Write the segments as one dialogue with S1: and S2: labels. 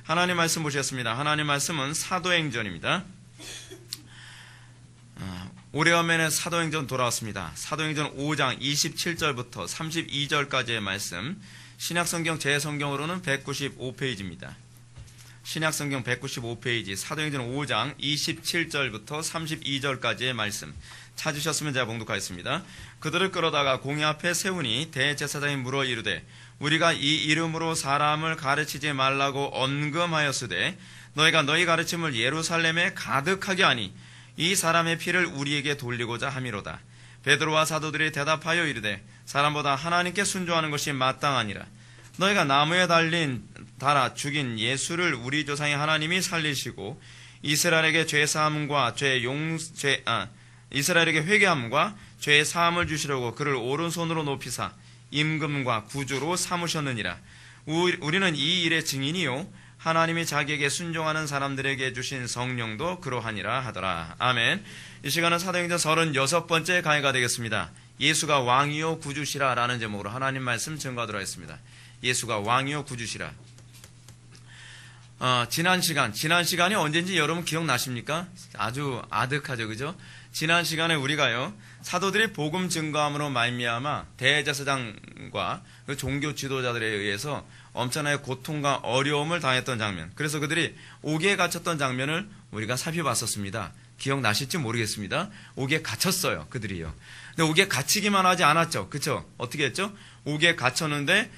S1: 하나님 말씀 보셨습니다. 하나님 말씀은 사도행전입니다. 오래간만에 사도행전 돌아왔습니다. 사도행전 5장 27절부터 32절까지의 말씀, 신약성경 제 성경으로는 195페이지입니다. 신약성경 195페이지, 사도행전 5장 27절부터 32절까지의 말씀 찾으셨으면 제가 봉독하겠습니다. 그들을 끌어다가 공회 앞에 세우니 대제사장이 물어 이르되 우리가 이 이름으로 사람을 가르치지 말라고 언금하였으되 너희가 너희 가르침을 예루살렘에 가득하게 하니 이 사람의 피를 우리에게 돌리고자 함이로다. 베드로와 사도들이 대답하여 이르되 사람보다 하나님께 순종하는 것이 마땅하니라. 너희가 나무에 달아 죽인 예수를 우리 조상의 하나님이 살리시고 이스라엘에게 이스라엘에게 회개함과 죄의 사함을 주시려고 그를 오른손으로 높이사 임금과 구주로 삼으셨느니라. 우리는 이 일의 증인이요 하나님이 자기에게 순종하는 사람들에게 주신 성령도 그러하니라 하더라. 아멘. 이 시간은 사도행전 36번째 강의가 되겠습니다. 예수가 왕이요 구주시라 라는 제목으로 하나님 말씀 증거하도록 하겠습니다. 예수가 왕이요 구주시라. 지난 시간이 언제인지 여러분 기억나십니까? 아주 아득하죠, 그죠? 지난 시간에 우리가요, 사도들이 복음 증거함으로 말미암아 대제사장과 그 종교 지도자들에 의해서 엄청나게 고통과 어려움을 당했던 장면, 그래서 그들이 옥에 갇혔던 장면을 우리가 살펴봤었습니다. 기억나실지 모르겠습니다. 옥에 갇혔어요, 그들이요. 근데 옥에 갇히기만 하지 않았죠, 그쵸? 어떻게 했죠? 옥에 갇혔는데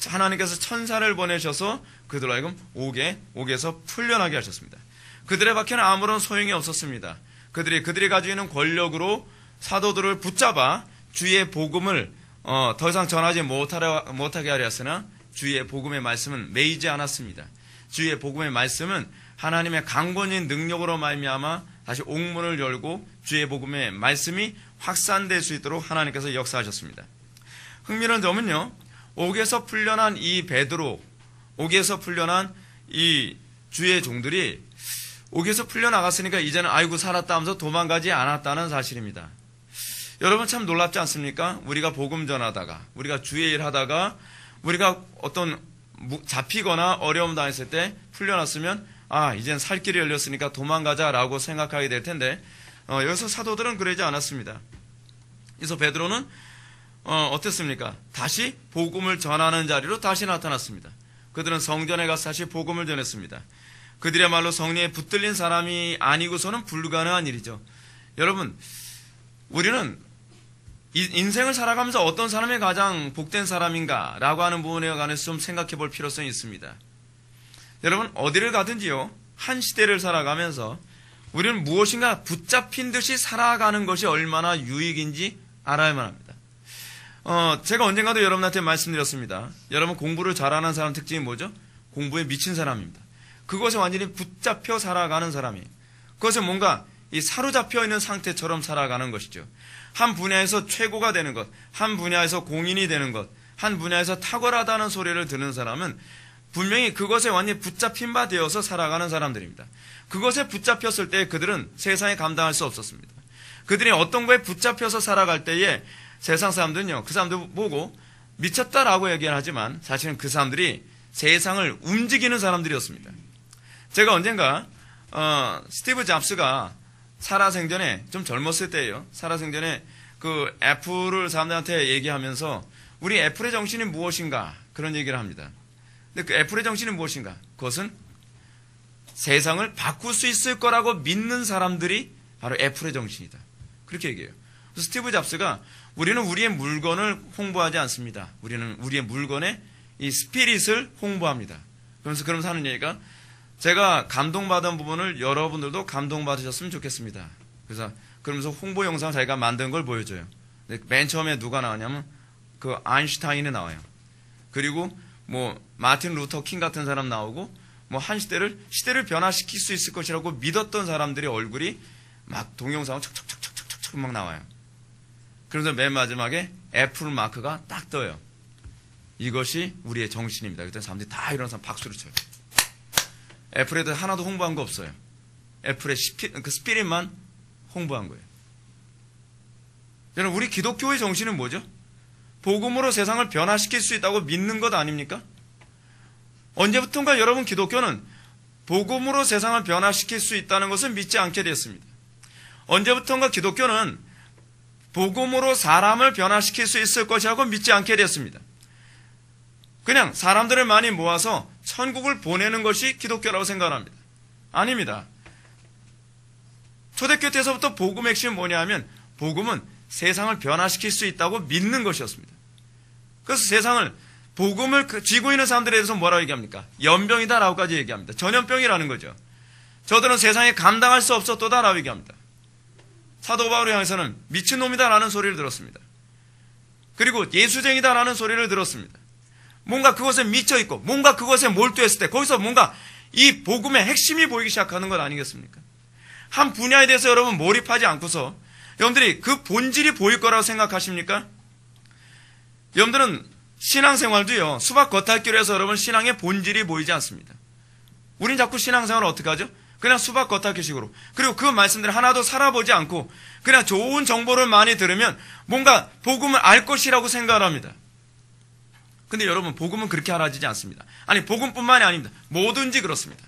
S1: 하나님께서 천사를 보내셔서 그들로 하여금 옥에서 풀려나게 하셨습니다. 그들의 박해는 아무런 소용이 없었습니다. 그들이 가지고 있는 권력으로 사도들을 붙잡아 주의 복음을 더 이상 전하지 못하게 하려 했으나 주의 복음의 말씀은 매이지 않았습니다. 주의 복음의 말씀은 하나님의 강권인 능력으로 말미암아 다시 옥문을 열고 주의 복음의 말씀이 확산될 수 있도록 하나님께서 역사하셨습니다. 흥미로운 점은요, 옥에서 풀려난 이 베드로, 옥에서 풀려난 이 주의 종들이 옥에서 풀려나갔으니까 이제는 아이고 살았다 하면서 도망가지 않았다는 사실입니다. 여러분 참 놀랍지 않습니까? 우리가 복음 전하다가, 우리가 주의 일 하다가, 우리가 어떤 잡히거나 어려움 당했을 때 풀려났으면 이젠 살 길이 열렸으니까 도망가자라고 생각하게 될 텐데 여기서 사도들은 그러지 않았습니다. 그래서 베드로는 어땠습니까? 다시 복음을 전하는 자리로 다시 나타났습니다. 그들은 성전에 가서 다시 복음을 전했습니다. 그들이야말로 성령에 붙들린 사람이 아니고서는 불가능한 일이죠. 여러분, 우리는 인생을 살아가면서 어떤 사람이 가장 복된 사람인가라고 하는 부분에 관해서 좀 생각해 볼 필요성이 있습니다. 여러분, 어디를 가든지요, 한 시대를 살아가면서 우리는 무엇인가 붙잡힌 듯이 살아가는 것이 얼마나 유익인지 알아야만 합니다. 제가 언젠가도 여러분한테 말씀드렸습니다. 여러분, 공부를 잘하는 사람 특징이 뭐죠? 공부에 미친 사람입니다. 그것에 완전히 붙잡혀 살아가는 사람이에요. 그것은 뭔가 사로잡혀 있는 상태처럼 살아가는 것이죠. 한 분야에서 최고가 되는 것, 한 분야에서 공인이 되는 것, 한 분야에서 탁월하다는 소리를 듣는 사람은 분명히 그것에 완전히 붙잡힌 바 되어서 살아가는 사람들입니다. 그것에 붙잡혔을 때 그들은 세상에 감당할 수 없었습니다. 그들이 어떤 거에 붙잡혀서 살아갈 때에 세상 사람들은요, 그 사람들 보고 미쳤다라고 얘기를 하지만 사실은 그 사람들이 세상을 움직이는 사람들이었습니다. 제가 언젠가 스티브 잡스가 살아생전에, 좀 젊었을 때예요, 살아생전에 그 애플을 사람들한테 얘기하면서 우리 애플의 정신이 무엇인가 그런 얘기를 합니다. 근데 그 애플의 정신이 무엇인가? 그것은 세상을 바꿀 수 있을 거라고 믿는 사람들이 바로 애플의 정신이다, 그렇게 얘기해요. 스티브 잡스가 우리는 우리의 물건을 홍보하지 않습니다. 우리는 우리의 물건의 이 스피릿을 홍보합니다. 그러면서 하는 얘기가, 제가 감동받은 부분을 여러분들도 감동받으셨으면 좋겠습니다. 그러면서 홍보 영상을 자기가 만든 걸 보여줘요. 맨 처음에 누가 나왔냐면 그 아인슈타인이 나와요. 그리고 마틴 루터 킹 같은 사람 나오고 한 시대를 변화시킬 수 있을 것이라고 믿었던 사람들의 얼굴이 막 동영상으로 척척척척척척 막 나와요. 그러면서 맨 마지막에 애플 마크가 딱 떠요. 이것이 우리의 정신입니다. 그때 사람들이 다 일어나서 박수를 쳐요. 애플에 대해 하나도 홍보한 거 없어요. 애플의 그 스피릿만 홍보한 거예요. 여러분, 우리 기독교의 정신은 뭐죠? 복음으로 세상을 변화시킬 수 있다고 믿는 것 아닙니까? 언제부턴가 여러분 기독교는 복음으로 세상을 변화시킬 수 있다는 것을 믿지 않게 되었습니다. 언제부턴가 기독교는 복음으로 사람을 변화시킬 수 있을 것이라고 믿지 않게 되었습니다. 그냥 사람들을 많이 모아서 천국을 보내는 것이 기독교라고 생각합니다. 아닙니다. 초대교회 때서부터 복음의 핵심이 뭐냐 하면 복음은 세상을 변화시킬 수 있다고 믿는 것이었습니다. 그래서 세상을 복음을 쥐고 있는 사람들에 대해서 뭐라고 얘기합니까? 연병이다라고까지 얘기합니다. 전염병이라는 거죠. 저들은 세상에 감당할 수 없었도다라고 얘기합니다. 사도 바울을 향해서는 미친놈이다라는 소리를 들었습니다. 그리고 예수쟁이다라는 소리를 들었습니다. 뭔가 그것에 미쳐있고 뭔가 그것에 몰두했을 때 거기서 뭔가 이 복음의 핵심이 보이기 시작하는 것 아니겠습니까? 한 분야에 대해서 여러분 몰입하지 않고서 여러분들이 그 본질이 보일 거라고 생각하십니까? 여러분들은 신앙생활도요, 수박 겉핥기로 해서 여러분 신앙의 본질이 보이지 않습니다. 우린 자꾸 신앙생활을 어떻게 하죠? 그냥 수박 겉핥기식으로. 그리고 그 말씀들 하나도 살아보지 않고 그냥 좋은 정보를 많이 들으면 뭔가 복음을 알 것이라고 생각을 합니다. 근데 여러분 복음은 그렇게 알아지지 않습니다. 아니 복음뿐만이 아닙니다. 뭐든지 그렇습니다.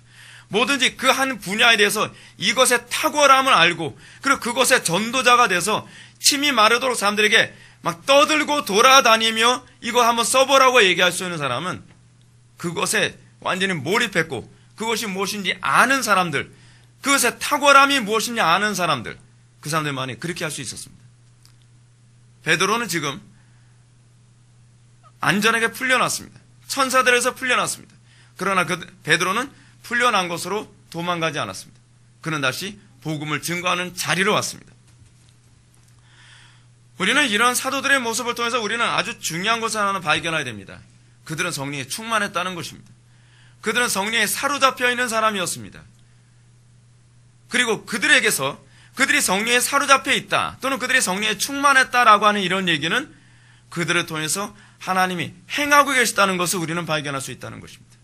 S1: 뭐든지 그 한 분야에 대해서 이것의 탁월함을 알고 그리고 그것의 전도자가 돼서 침이 마르도록 사람들에게 막 떠들고 돌아다니며 이거 한번 써보라고 얘기할 수 있는 사람은 그것에 완전히 몰입했고 그것이 무엇인지 아는 사람들, 그것의 탁월함이 무엇인지 아는 사람들, 그 사람들만이 그렇게 할 수 있었습니다. 베드로는 지금 안전하게 풀려났습니다. 천사들에서 풀려났습니다. 그러나 베드로는 풀려난 것으로 도망가지 않았습니다. 그는 다시 복음을 증거하는 자리로 왔습니다. 우리는 이런 사도들의 모습을 통해서 우리는 아주 중요한 것을 하나 발견해야 됩니다. 그들은 성령에 충만했다는 것입니다. 그들은 성령에 사로잡혀 있는 사람이었습니다. 그리고 그들에게서 그들이 성령에 사로잡혀 있다 또는 그들이 성령에 충만했다라고 하는 이런 얘기는 그들을 통해서 하나님이 행하고 계시다는 것을 우리는 발견할 수 있다는 것입니다.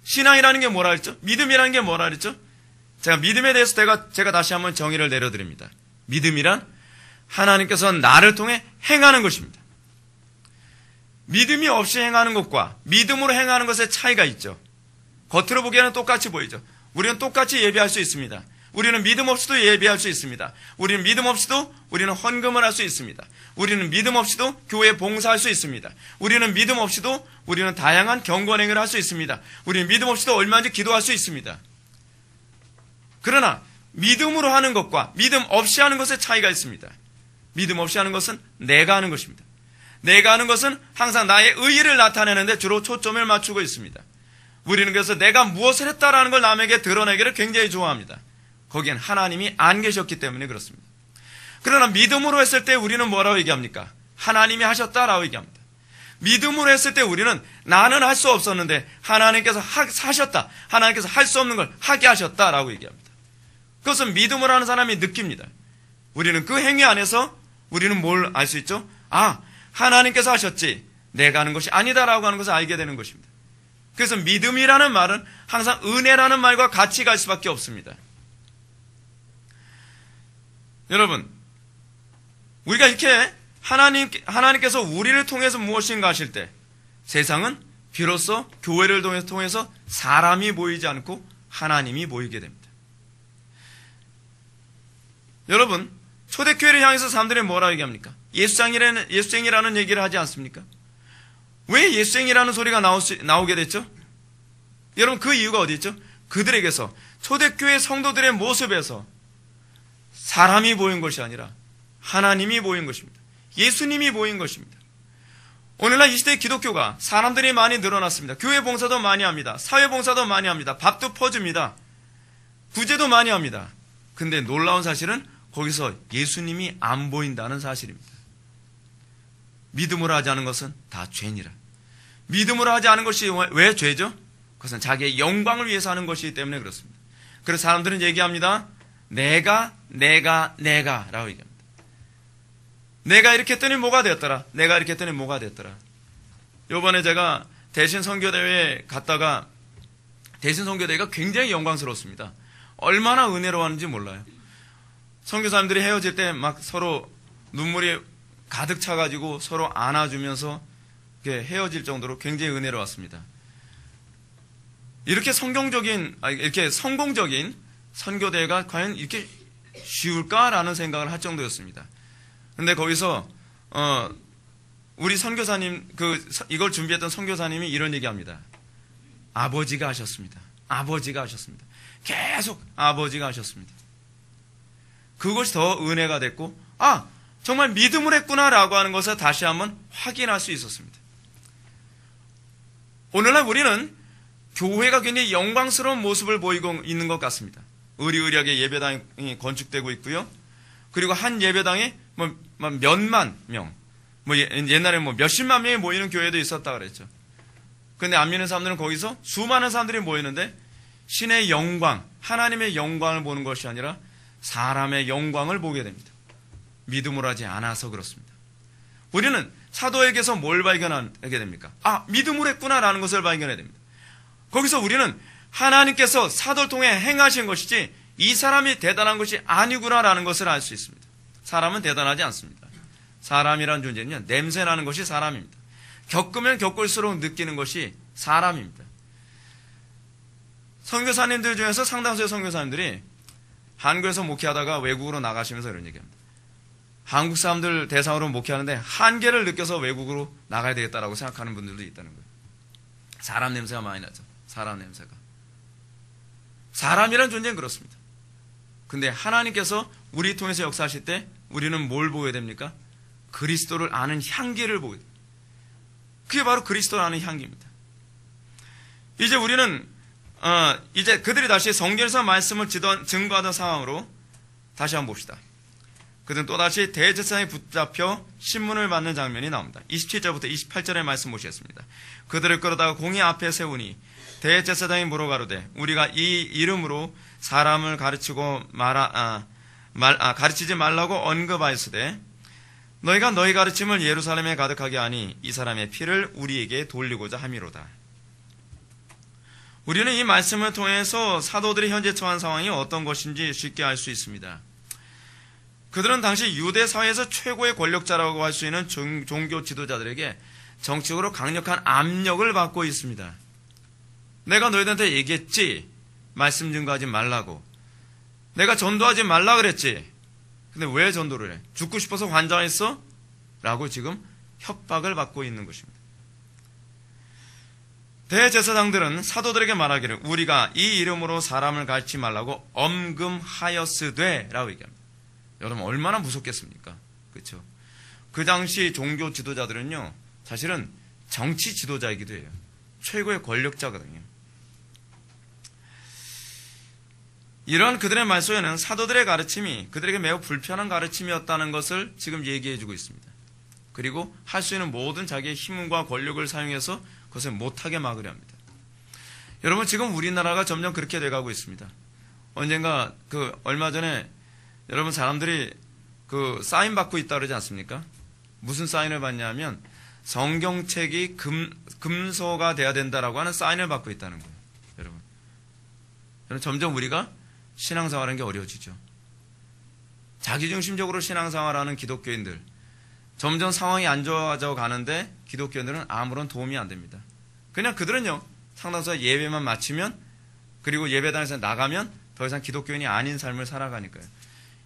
S1: 신앙이라는 게 뭐라 했죠? 믿음이라는 게 뭐라 했죠? 제가 믿음에 대해서 제가 다시 한번 정의를 내려드립니다. 믿음이란 하나님께서 나를 통해 행하는 것입니다. 믿음이 없이 행하는 것과 믿음으로 행하는 것의 차이가 있죠. 겉으로 보기에는 똑같이 보이죠. 우리는 똑같이 예배할 수 있습니다. 우리는 믿음 없이도 예배할 수 있습니다. 우리는 믿음 없이도 우리는 헌금을 할 수 있습니다. 우리는 믿음 없이도 교회에 봉사할 수 있습니다. 우리는 믿음 없이도 우리는 다양한 경건행위를 할 수 있습니다. 우리는 믿음 없이도 얼마든지 기도할 수 있습니다. 그러나 믿음으로 하는 것과 믿음 없이 하는 것의 차이가 있습니다. 믿음 없이 하는 것은 내가 하는 것입니다. 내가 하는 것은 항상 나의 의의를 나타내는데 주로 초점을 맞추고 있습니다. 우리는 그래서 내가 무엇을 했다라는 걸 남에게 드러내기를 굉장히 좋아합니다. 거기엔 하나님이 안 계셨기 때문에 그렇습니다. 그러나 믿음으로 했을 때 우리는 뭐라고 얘기합니까? 하나님이 하셨다라고 얘기합니다. 믿음으로 했을 때 우리는 나는 할 수 없었는데 하나님께서 하셨다. 하나님께서 할 수 없는 걸 하게 하셨다라고 얘기합니다. 그것은 믿음으로 하는 사람이 느낍니다. 우리는 그 행위 안에서 우리는 뭘 알 수 있죠? 아, 하나님께서 하셨지 내가 하는 것이 아니다라고 하는 것을 알게 되는 것입니다. 그래서 믿음이라는 말은 항상 은혜라는 말과 같이 갈 수밖에 없습니다. 여러분, 우리가 이렇게 하나님께서 우리를 통해서 무엇인가 하실 때 세상은 비로소 교회를 통해서 사람이 보이지 않고 하나님이 보이게 됩니다. 여러분, 초대교회를 향해서 사람들이 뭐라고 얘기합니까? 예수쟁이라는 얘기를 하지 않습니까? 왜 예수쟁이라는 소리가 나오게 됐죠? 여러분, 그 이유가 어디 있죠? 그들에게서 초대교회 성도들의 모습에서 사람이 보인 것이 아니라 하나님이 보인 것입니다. 예수님이 보인 것입니다. 오늘날 이 시대의 기독교가 사람들이 많이 늘어났습니다. 교회 봉사도 많이 합니다. 사회 봉사도 많이 합니다. 밥도 퍼줍니다. 구제도 많이 합니다. 근데 놀라운 사실은 거기서 예수님이 안 보인다는 사실입니다. 믿음으로 하지 않은 것은 다 죄니라. 믿음으로 하지 않은 것이 왜 죄죠? 그것은 자기의 영광을 위해서 하는 것이기 때문에 그렇습니다. 그래서 사람들은 얘기합니다. 내가 라고 얘기합니다. 내가 이렇게 했더니 뭐가 되었더라. 내가 이렇게 했더니 뭐가 되었더라. 요번에 제가 대신 선교대회에 갔다가 대신 선교대회가 굉장히 영광스러웠습니다. 얼마나 은혜로웠는지 몰라요. 선교사님들이 헤어질 때 막 서로 눈물이 가득 차가지고 서로 안아주면서 헤어질 정도로 굉장히 은혜로웠습니다. 이렇게 이렇게 성공적인 선교대회가 과연 이렇게 쉬울까라는 생각을 할 정도였습니다. 근데 거기서, 우리 선교사님, 이걸 준비했던 선교사님이 이런 얘기 합니다. 아버지가 하셨습니다. 아버지가 하셨습니다. 계속 아버지가 하셨습니다. 그것이 더 은혜가 됐고, 정말 믿음을 했구나라고 하는 것을 다시 한번 확인할 수 있었습니다. 오늘날 우리는 교회가 굉장히 영광스러운 모습을 보이고 있는 것 같습니다. 의리의리하게 예배당이 건축되고 있고요. 그리고 한 예배당에 몇만 명, 옛날에 몇십만 명이 모이는 교회도 있었다 그랬죠. 근데 안 믿는 사람들은 거기서 수많은 사람들이 모이는데 신의 영광, 하나님의 영광을 보는 것이 아니라 사람의 영광을 보게 됩니다. 믿음을 하지 않아서 그렇습니다. 우리는 사도에게서 뭘 발견하게 됩니까? 믿음을 했구나라는 것을 발견해야 됩니다. 거기서 우리는 하나님께서 사도를 통해 행하신 것이지 이 사람이 대단한 것이 아니구나라는 것을 알 수 있습니다. 사람은 대단하지 않습니다. 사람이라는 존재는요, 냄새나는 것이 사람입니다. 겪으면 겪을수록 느끼는 것이 사람입니다. 선교사님들 중에서 상당수의 선교사님들이 한국에서 목회하다가 외국으로 나가시면서 이런 얘기합니다. 한국 사람들 대상으로 목회하는데 한계를 느껴서 외국으로 나가야 되겠다라고 생각하는 분들도 있다는 거예요. 사람 냄새가 많이 나죠. 사람 냄새가. 사람이란 존재는 그렇습니다. 근데 하나님께서 우리 통해서 역사하실 때 우리는 뭘 보여야 됩니까? 그리스도를 아는 향기를 보여야 됩니다. 그게 바로 그리스도를 아는 향기입니다. 이제 우리는 이제 그들이 다시 성경에서 말씀을 증거하던 상황으로 다시 한번 봅시다. 그들은 또다시 대제사장에 붙잡혀 신문을 받는 장면이 나옵니다. 27절부터 28절의 말씀 보시겠습니다. 그들을 끌어다가 공의 앞에 세우니 대제사장이 물어가로되 우리가 이 이름으로 사람을 가르치지 말라고 언급하였으되 너희가 너희 가르침을 예루살렘에 가득하게 하니 이 사람의 피를 우리에게 돌리고자 함이로다. 우리는 이 말씀을 통해서 사도들이 현재 처한 상황이 어떤 것인지 쉽게 알 수 있습니다. 그들은 당시 유대 사회에서 최고의 권력자라고 할 수 있는 종교 지도자들에게 정치적으로 강력한 압력을 받고 있습니다. 내가 너희들한테 얘기했지, 말씀 증거하지 말라고. 내가 전도하지 말라 그랬지. 근데 왜 전도를 해? 죽고 싶어서 환장했어? 라고 지금 협박을 받고 있는 것입니다. 대제사장들은 사도들에게 말하기를 우리가 이 이름으로 사람을 가르치지 말라고 엄금하였으되 라고 얘기합니다. 여러분 얼마나 무섭겠습니까? 그렇죠? 그 당시 종교 지도자들은요, 사실은 정치 지도자이기도 해요. 최고의 권력자거든요. 이런 그들의 말 속에는 사도들의 가르침이 그들에게 매우 불편한 가르침이었다는 것을 지금 얘기해주고 있습니다. 그리고 할 수 있는 모든 자기의 힘과 권력을 사용해서 그것을 못하게 막으려 합니다. 여러분 지금 우리나라가 점점 그렇게 돼가고 있습니다. 언젠가 얼마 전에 여러분 사람들이 사인 받고 있다 그러지 않습니까? 무슨 사인을 받냐면 성경책이 금소가 돼야 된다라고 하는 사인을 받고 있다는 거예요. 여러분 점점 우리가 신앙생활하는 게 어려워지죠. 자기중심적으로 신앙생활하는 기독교인들 점점 상황이 안 좋아져 가는데 기독교인들은 아무런 도움이 안 됩니다. 그냥 그들은요 상당수가 예배만 마치면 그리고 예배당에서 나가면 더 이상 기독교인이 아닌 삶을 살아가니까요.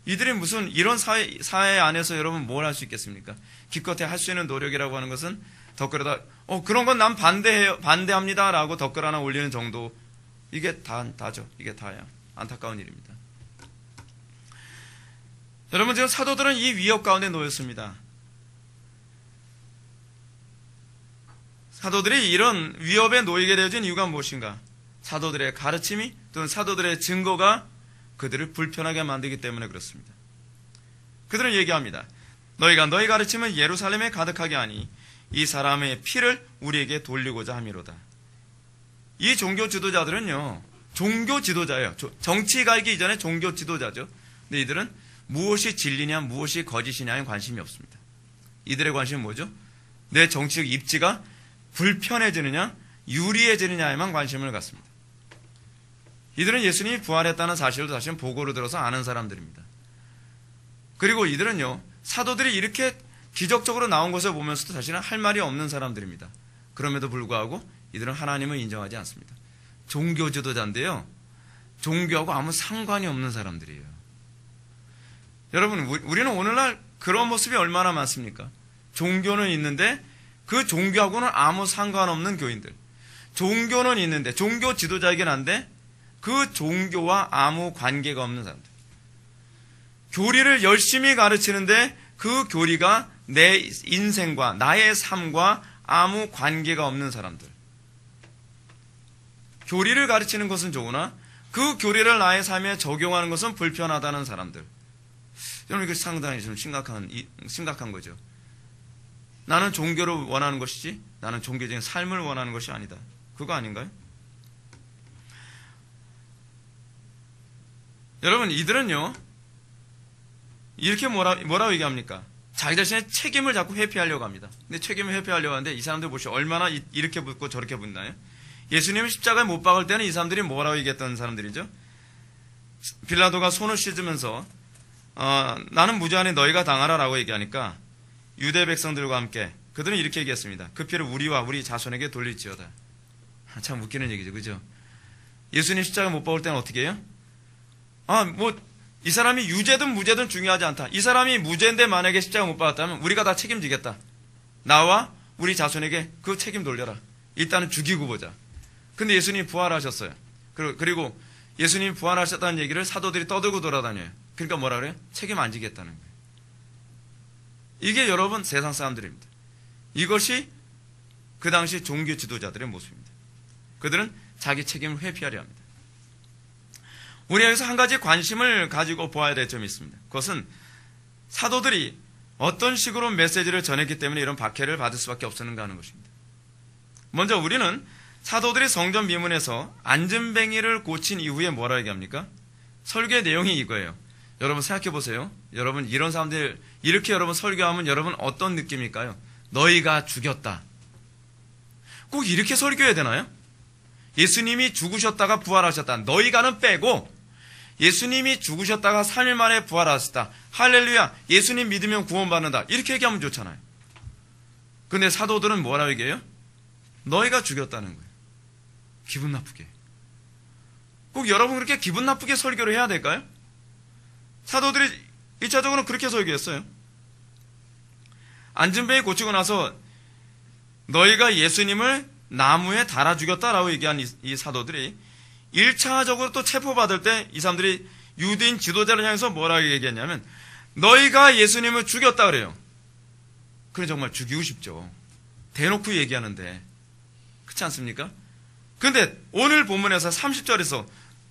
S1: 이들이 무슨 이런 사회 안에서 여러분 뭘 할 수 있겠습니까? 기껏해 할 수 있는 노력이라고 하는 것은 댓글에다 그런 건 난 반대합니다 라고 댓글 하나 올리는 정도. 이게 다죠. 이게 다야. 안타까운 일입니다. 여러분 지금 사도들은 이 위협 가운데 놓였습니다. 사도들이 이런 위협에 놓이게 되어진 이유가 무엇인가? 사도들의 가르침이 또는 사도들의 증거가 그들을 불편하게 만들기 때문에 그렇습니다. 그들은 얘기합니다. 너희가 너희 가르침을 예루살렘에 가득하게 하니 이 사람의 피를 우리에게 돌리고자 함이로다. 이 종교 지도자들은요, 종교 지도자예요. 정치 가기 이전에 종교 지도자죠. 근데 이들은 무엇이 진리냐, 무엇이 거짓이냐에 관심이 없습니다. 이들의 관심은 뭐죠? 내 정치적 입지가 불편해지느냐, 유리해지느냐에만 관심을 갖습니다. 이들은 예수님이 부활했다는 사실을 사실은 보고를 들어서 아는 사람들입니다. 그리고 이들은요, 사도들이 이렇게 기적적으로 나온 것을 보면서도 사실은 할 말이 없는 사람들입니다. 그럼에도 불구하고 이들은 하나님을 인정하지 않습니다. 종교 지도자인데요. 종교하고 아무 상관이 없는 사람들이에요. 여러분, 우리는 오늘날 그런 모습이 얼마나 많습니까? 종교는 있는데 그 종교하고는 아무 상관없는 교인들. 종교는 있는데, 종교 지도자이긴 한데 그 종교와 아무 관계가 없는 사람들. 교리를 열심히 가르치는데 그 교리가 내 인생과 나의 삶과 아무 관계가 없는 사람들. 교리를 가르치는 것은 좋으나 그 교리를 나의 삶에 적용하는 것은 불편하다는 사람들. 여러분, 이게 상당히 좀 심각한 거죠. 나는 종교를 원하는 것이지 나는 종교적인 삶을 원하는 것이 아니다. 그거 아닌가요? 여러분, 이들은요, 이렇게 뭐라고 얘기합니까? 자기 자신의 책임을 자꾸 회피하려고 합니다. 근데 책임을 회피하려고 하는데 이 사람들 보시오. 얼마나 이렇게 붙고 저렇게 붙나요? 예수님을 십자가에 못 박을 때는 이 사람들이 뭐라고 얘기했던 사람들이죠? 빌라도가 손을 씻으면서 나는 무죄하니 너희가 당하라 라고 얘기하니까 유대 백성들과 함께 그들은 이렇게 얘기했습니다. 그 피를 우리와 우리 자손에게 돌릴지어다. 참 웃기는 얘기죠. 그죠? 예수님 십자가에 못 박을 때는 어떻게 해요? 이 사람이 유죄든 무죄든 중요하지 않다. 이 사람이 무죄인데 만약에 십자가 못 박았다면 우리가 다 책임지겠다. 나와 우리 자손에게 그 책임 돌려라. 일단은 죽이고 보자. 근데 예수님이 부활하셨어요. 그리고 예수님이 부활하셨다는 얘기를 사도들이 떠들고 돌아다녀요. 그러니까 뭐라 그래요? 책임 안 지겠다는 거예요. 이게 여러분 세상 사람들입니다. 이것이 그 당시 종교 지도자들의 모습입니다. 그들은 자기 책임을 회피하려 합니다. 우리 여기서 한 가지 관심을 가지고 보아야 될 점이 있습니다. 그것은 사도들이 어떤 식으로 메시지를 전했기 때문에 이런 박해를 받을 수밖에 없었는가 하는 것입니다. 먼저 우리는 사도들이 성전 미문에서 안전뱅이를 고친 이후에 뭐라 얘기합니까? 설교의 내용이 이거예요. 여러분 생각해 보세요. 여러분 이런 사람들 이렇게 여러분 설교하면 여러분 어떤 느낌일까요? 너희가 죽였다. 꼭 이렇게 설교해야 되나요? 예수님이 죽으셨다가 부활하셨다. 너희가는 빼고 예수님이 죽으셨다가 3일 만에 부활하셨다. 할렐루야. 예수님 믿으면 구원받는다. 이렇게 얘기하면 좋잖아요. 근데 사도들은 뭐라고 얘기해요? 너희가 죽였다는 거예요. 기분 나쁘게. 꼭 여러분 그렇게 기분 나쁘게 설교를 해야 될까요? 사도들이 1차적으로 그렇게 설교했어요. 안전뱅이 고치고 나서 너희가 예수님을 나무에 달아 죽였다라고 얘기한 이 사도들이 1차적으로 또 체포받을 때 이 사람들이 유대인 지도자를 향해서 뭐라고 얘기했냐면 너희가 예수님을 죽였다 그래요. 그래 정말 죽이고 싶죠. 대놓고 얘기하는데 그렇지 않습니까? 그런데 오늘 본문에서 30절에서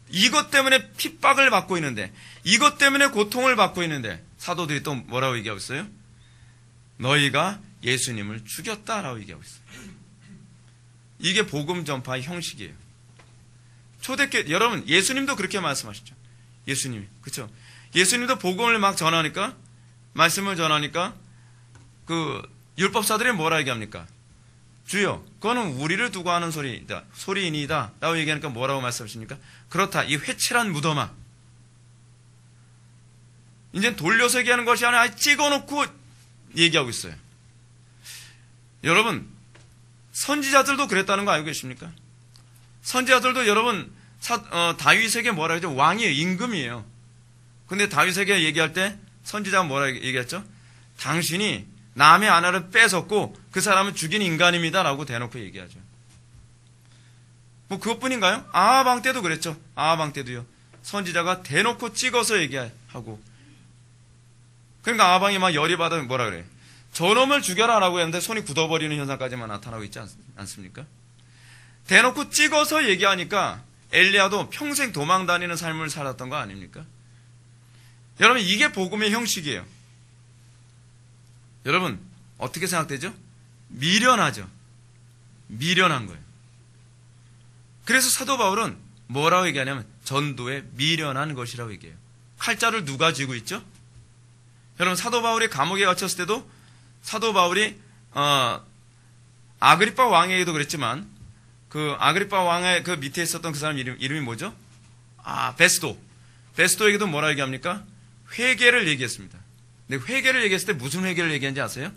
S1: 이것 때문에 핍박을 받고 있는데 이것 때문에 고통을 받고 있는데 사도들이 또 뭐라고 얘기하고 있어요? 너희가 예수님을 죽였다라고 얘기하고 있어요. 이게 복음 전파의 형식이에요. 초대교회 여러분 예수님도 그렇게 말씀하시죠. 예수님이 그렇죠. 예수님도 복음을 막 전하니까 말씀을 전하니까 그 율법사들이 뭐라 얘기합니까? 주여 그거는 우리를 두고 하는 소리이니다 라고 얘기하니까 뭐라고 말씀하십니까? 그렇다 이 회칠한 무덤아. 이제 돌려서 얘기하는 것이 아니라 찍어놓고 얘기하고 있어요. 여러분 선지자들도 그랬다는 거 알고 계십니까? 선지자들도 여러분 다윗에게 뭐라 하죠? 왕이에요. 임금이에요. 근데 다윗에게 얘기할 때 선지자가 뭐라 얘기했죠? 당신이 남의 아내를 뺏었고 그 사람은 죽인 인간입니다 라고 대놓고 얘기하죠. 뭐 그것뿐인가요? 아하방 때도 그랬죠. 아하방 때도요. 선지자가 대놓고 찍어서 얘기하고 그러니까 아하방이 막 열이 받아 뭐라 그래요? 저놈을 죽여라 라고 했는데 손이 굳어버리는 현상까지만 나타나고 있지 않습니까? 대놓고 찍어서 얘기하니까 엘리야도 평생 도망 다니는 삶을 살았던 거 아닙니까? 여러분 이게 복음의 형식이에요. 여러분 어떻게 생각되죠? 미련하죠. 미련한 거예요. 그래서 사도 바울은 뭐라고 얘기하냐면 전도에 미련한 것이라고 얘기해요. 칼자를 누가 쥐고 있죠? 여러분 사도 바울이 감옥에 갇혔을 때도 사도 바울이 아그리파 왕에게도 그랬지만 그 아그리파 왕의 그 밑에 있었던 그 사람 이름이 뭐죠? 베스도에게도 뭐라 얘기합니까? 회개를 얘기했습니다. 근데 회개를 얘기했을 때 무슨 회개를 얘기한지 아세요?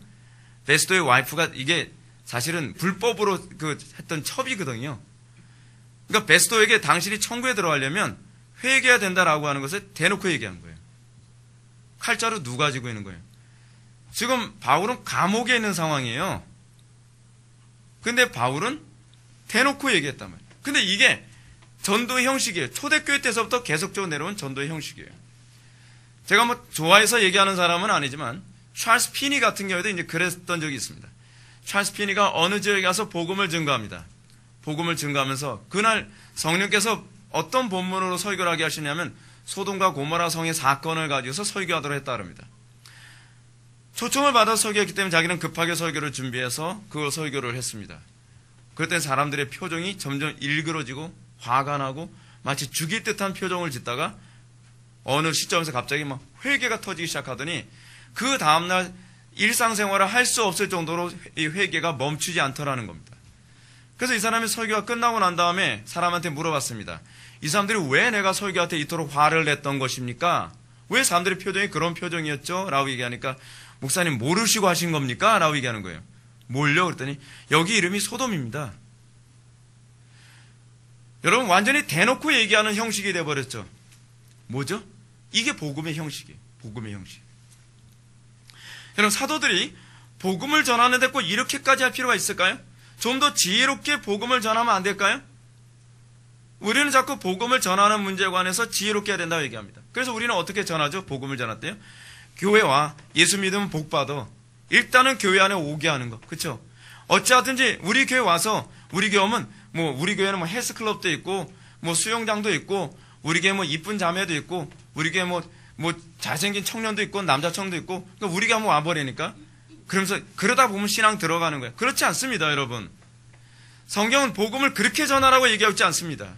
S1: 베스도의 와이프가 이게 사실은 불법으로 했던 첩이거든요. 그러니까 베스도에게 당신이 천국에 들어가려면 회개해야 된다라고 하는 것을 대놓고 얘기한 거예요. 칼자루 누가 쥐고 있는 거예요? 지금 바울은 감옥에 있는 상황이에요. 근데 바울은 대놓고 얘기했단 말이에요. 근데 이게 전도의 형식이에요. 초대교회 때서부터 계속적으로 내려온 전도의 형식이에요. 제가 뭐 좋아해서 얘기하는 사람은 아니지만 찰스 피니 같은 경우에도 이제 그랬던 적이 있습니다. 찰스 피니가 어느 지역에 가서 복음을 증거합니다. 복음을 증거하면서 그날 성령께서 어떤 본문으로 설교를 하게 하시냐면 소돔과 고모라 성의 사건을 가지고서 설교하도록 했다 그럽니다. 초청을 받아 설교했기 때문에 자기는 급하게 설교를 준비해서 그 설교를 했습니다. 그랬더니 사람들의 표정이 점점 일그러지고 화가 나고 마치 죽일 듯한 표정을 짓다가 어느 시점에서 갑자기 막 회개가 터지기 시작하더니 그 다음날 일상생활을 할 수 없을 정도로 이 회개가 멈추지 않더라는 겁니다. 그래서 이 사람이 설교가 끝나고 난 다음에 사람한테 물어봤습니다. 이 사람들이 왜 내가 설교할 때 이토록 화를 냈던 것입니까? 왜 사람들의 표정이 그런 표정이었죠? 라고 얘기하니까 목사님 모르시고 하신 겁니까? 라고 얘기하는 거예요. 뭘요? 그랬더니 여기 이름이 소돔입니다. 여러분 완전히 대놓고 얘기하는 형식이 돼버렸죠. 뭐죠? 이게 복음의 형식이에요. 복음의 형식. 여러분 사도들이 복음을 전하는데 꼭 이렇게까지 할 필요가 있을까요? 좀 더 지혜롭게 복음을 전하면 안 될까요? 우리는 자꾸 복음을 전하는 문제에 관해서 지혜롭게 해야 된다고 얘기합니다. 그래서 우리는 어떻게 전하죠? 복음을 전할 때요. 교회와 예수 믿으면 복 받아. 일단은 교회 안에 오게 하는 거. 그렇죠? 어찌하든지 우리 교회 와서 우리 교회는 우리 교회는 헬스클럽도 있고 수영장도 있고 우리 교회 이쁜 자매도 있고 우리 교회 잘생긴 청년도 있고 남자 청년도 있고 그러니까 우리 교회 와버리니까 그러면서 그러다 보면 신앙 들어가는 거예요. 그렇지 않습니다, 여러분. 성경은 복음을 그렇게 전하라고 얘기하고 있지 않습니다.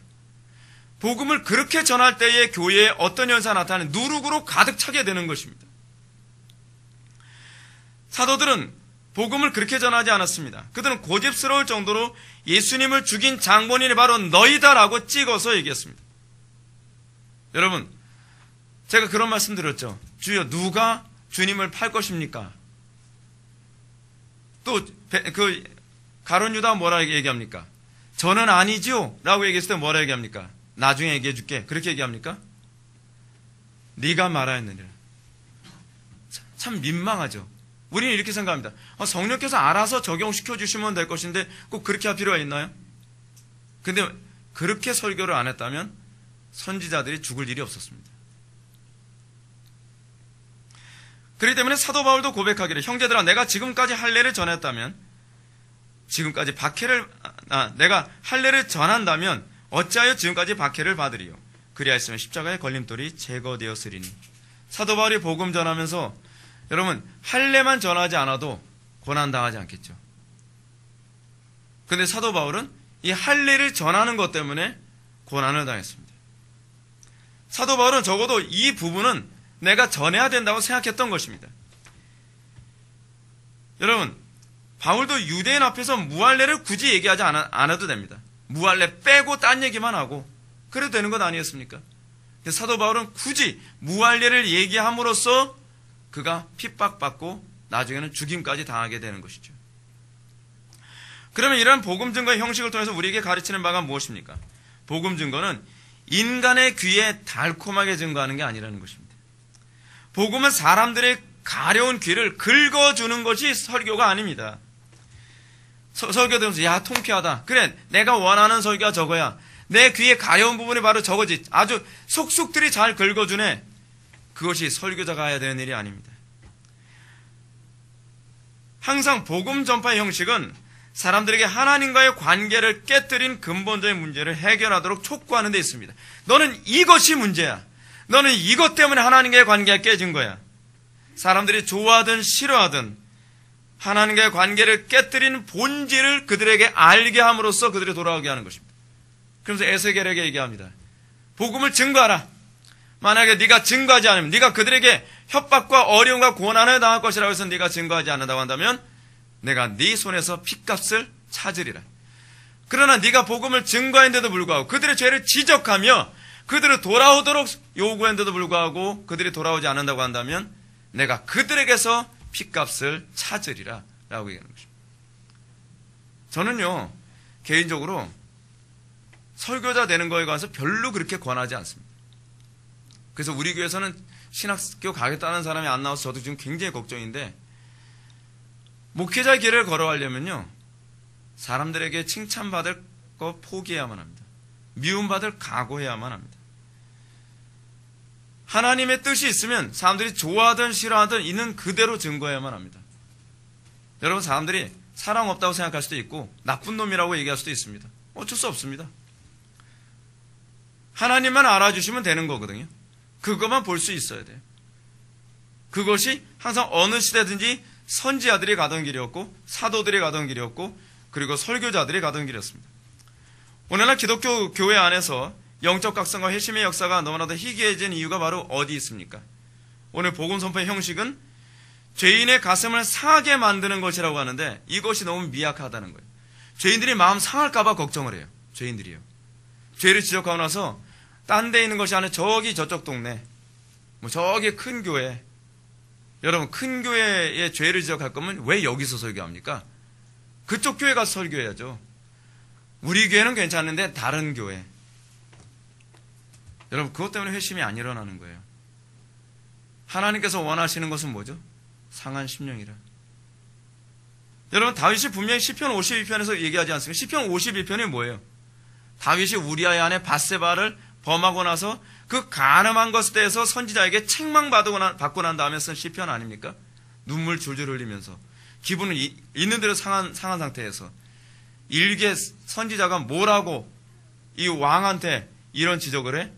S1: 복음을 그렇게 전할 때에 교회에 어떤 현상이 나타나는 누룩으로 가득 차게 되는 것입니다. 사도들은 복음을 그렇게 전하지 않았습니다. 그들은 고집스러울 정도로 예수님을 죽인 장본인이 바로 너희다라고 찍어서 얘기했습니다. 여러분, 제가 그런 말씀 드렸죠. 주여, 누가 주님을 팔 것입니까? 또 가룟 유다가 뭐라 얘기합니까? 저는 아니죠 라고 얘기했을 때 뭐라 얘기합니까? 나중에 얘기해 줄게. 그렇게 얘기합니까? 네가 말하였느니라. 참 민망하죠. 우리는 이렇게 생각합니다. 성령께서 알아서 적용시켜 주시면 될 것인데 꼭 그렇게 할 필요가 있나요? 근데 그렇게 설교를 안 했다면 선지자들이 죽을 일이 없었습니다. 그렇기 때문에 사도 바울도 고백하기를 형제들아 내가 지금까지 할례를 전했다면 지금까지 내가 할례를 전한다면 어찌하여 지금까지 박해를 받으리요? 그리하였으면 십자가의 걸림돌이 제거되었으리니. 사도 바울이 복음 전하면서 여러분 할례만 전하지 않아도 고난당하지 않겠죠. 그런데 사도 바울은 이 할례를 전하는 것 때문에 고난을 당했습니다. 사도 바울은 적어도 이 부분은 내가 전해야 된다고 생각했던 것입니다. 여러분 바울도 유대인 앞에서 무할례를 굳이 얘기하지 않아도 됩니다. 무할례 빼고 딴 얘기만 하고 그래도 되는 것 아니었습니까? 근데 사도 바울은 굳이 무할례를 얘기함으로써 그가 핍박받고 나중에는 죽임까지 당하게 되는 것이죠. 그러면 이러한 복음 증거의 형식을 통해서 우리에게 가르치는 바가 무엇입니까? 복음 증거는 인간의 귀에 달콤하게 증거하는 게 아니라는 것입니다. 복음은 사람들의 가려운 귀를 긁어주는 것이 설교가 아닙니다. 설교되면서 야 통쾌하다. 그래 내가 원하는 설교가 저거야. 내 귀에 가려운 부분이 바로 저거지. 아주 속속들이 잘 긁어주네. 그것이 설교자가 해야 되는 일이 아닙니다. 항상 복음 전파의 형식은 사람들에게 하나님과의 관계를 깨뜨린 근본적인 문제를 해결하도록 촉구하는 데 있습니다. 너는 이것이 문제야. 너는 이것 때문에 하나님과의 관계가 깨진 거야. 사람들이 좋아하든 싫어하든 하나님과의 관계를 깨뜨린 본질을 그들에게 알게 함으로써 그들이 돌아오게 하는 것입니다. 그러면서 에스겔에게 얘기합니다. 복음을 증거하라. 만약에 네가 증거하지 않으면 네가 그들에게 협박과 어려움과 고난을 당할 것이라고 해서 네가 증거하지 않는다고 한다면 내가 네 손에서 핏값을 찾으리라. 그러나 네가 복음을 증거했는데도 불구하고 그들의 죄를 지적하며 그들을 돌아오도록 요구했는데도 불구하고 그들이 돌아오지 않는다고 한다면 내가 그들에게서 핏값을 찾으리라 라고 얘기하는 것입니다. 저는요 개인적으로 설교자 되는 거에 관해서 별로 그렇게 권하지 않습니다. 그래서 우리 교회에서는 신학교 가겠다는 사람이 안 나와서 저도 지금 굉장히 걱정인데, 목회자 길을 걸어가려면요, 사람들에게 칭찬받을 거 포기해야만 합니다. 미움받을 각오해야만 합니다. 하나님의 뜻이 있으면 사람들이 좋아하든 싫어하든 있는 그대로 증거해야만 합니다. 여러분, 사람들이 사랑 없다고 생각할 수도 있고 나쁜 놈이라고 얘기할 수도 있습니다. 어쩔 수 없습니다. 하나님만 알아주시면 되는 거거든요. 그것만 볼 수 있어야 돼요. 그것이 항상 어느 시대든지 선지자들이 가던 길이었고, 사도들이 가던 길이었고, 그리고 설교자들이 가던 길이었습니다. 오늘날 기독교 교회 안에서 영적 각성과 회심의 역사가 너무나도 희귀해진 이유가 바로 어디 있습니까? 오늘 복음 선포의 형식은 죄인의 가슴을 상하게 만드는 것이라고 하는데, 이것이 너무 미약하다는 거예요. 죄인들이 마음 상할까봐 걱정을 해요. 죄인들이요. 죄를 지적하고 나서 딴 데 있는 것이 아니라 저기 저쪽 동네, 저기 큰 교회, 여러분, 큰 교회에 죄를 지적할 거면 왜 여기서 설교합니까? 그쪽 교회 가서 설교해야죠. 우리 교회는 괜찮은데 다른 교회. 여러분, 그것 때문에 회심이 안 일어나는 거예요. 하나님께서 원하시는 것은 뭐죠? 상한 심령이라. 여러분, 다윗이 분명히 시편 52편에서 얘기하지 않습니까? 시편 52편이 뭐예요? 다윗이 우리아의 아내 밧세바를 범하고 나서 그 간음한 것에 대해서 선지자에게 책망받고 난 다음에 쓴 시편 아닙니까? 눈물 줄줄 흘리면서 기분은 있는 대로 상한 상태에서 일개 선지자가 뭐라고 이 왕한테 이런 지적을 해?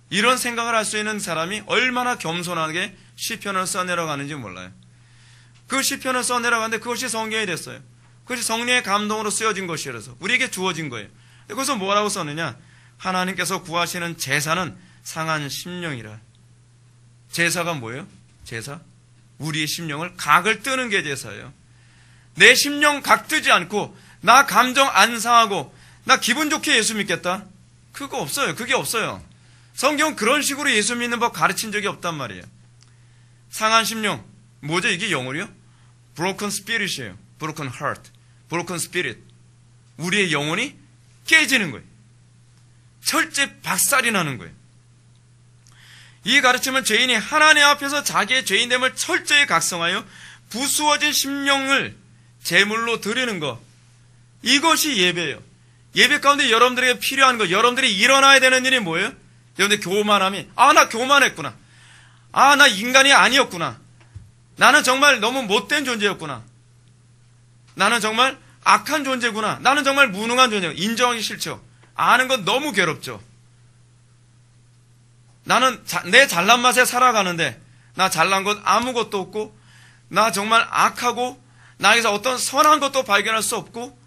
S1: 이런 생각을 할 수 있는 사람이 얼마나 겸손하게 시편을 써내려가는지 몰라요. 그 시편을 써내려가는데 그것이 성경이 됐어요. 그것이 성령의 감동으로 쓰여진 것이라서 우리에게 주어진 거예요. 그것은 뭐라고 썼느냐? 하나님께서 구하시는 제사는 상한 심령이라. 제사가 뭐예요? 제사? 우리의 심령을 각을 뜨는 게 제사예요. 내 심령 각 뜨지 않고 나 감정 안 상하고 나 기분 좋게 예수 믿겠다? 그거 없어요. 그게 없어요. 성경은 그런 식으로 예수 믿는 법 가르친 적이 없단 말이에요. 상한 심령, 뭐죠? 이게 영어로요? broken spirit이에요. broken heart, broken spirit. 우리의 영혼이 깨지는 거예요. 철제 박살이 나는 거예요. 이 가르침은 죄인이 하나님 앞에서 자기의 죄인됨을 철저히 각성하여 부수어진 심령을 제물로 드리는 것, 이것이 예배예요. 예배 가운데 여러분들에게 필요한 것, 여러분들이 일어나야 되는 일이 뭐예요? 여러분들 교만함이, 나 교만했구나. 나 인간이 아니었구나. 나는 정말 너무 못된 존재였구나. 나는 정말 악한 존재구나. 나는 정말 무능한 존재구나. 인정하기 싫죠. 아는 건 너무 괴롭죠. 나는 내 잘난 맛에 살아가는데 나 잘난 것 아무것도 없고 나 정말 악하고 나에게서 어떤 선한 것도 발견할 수 없고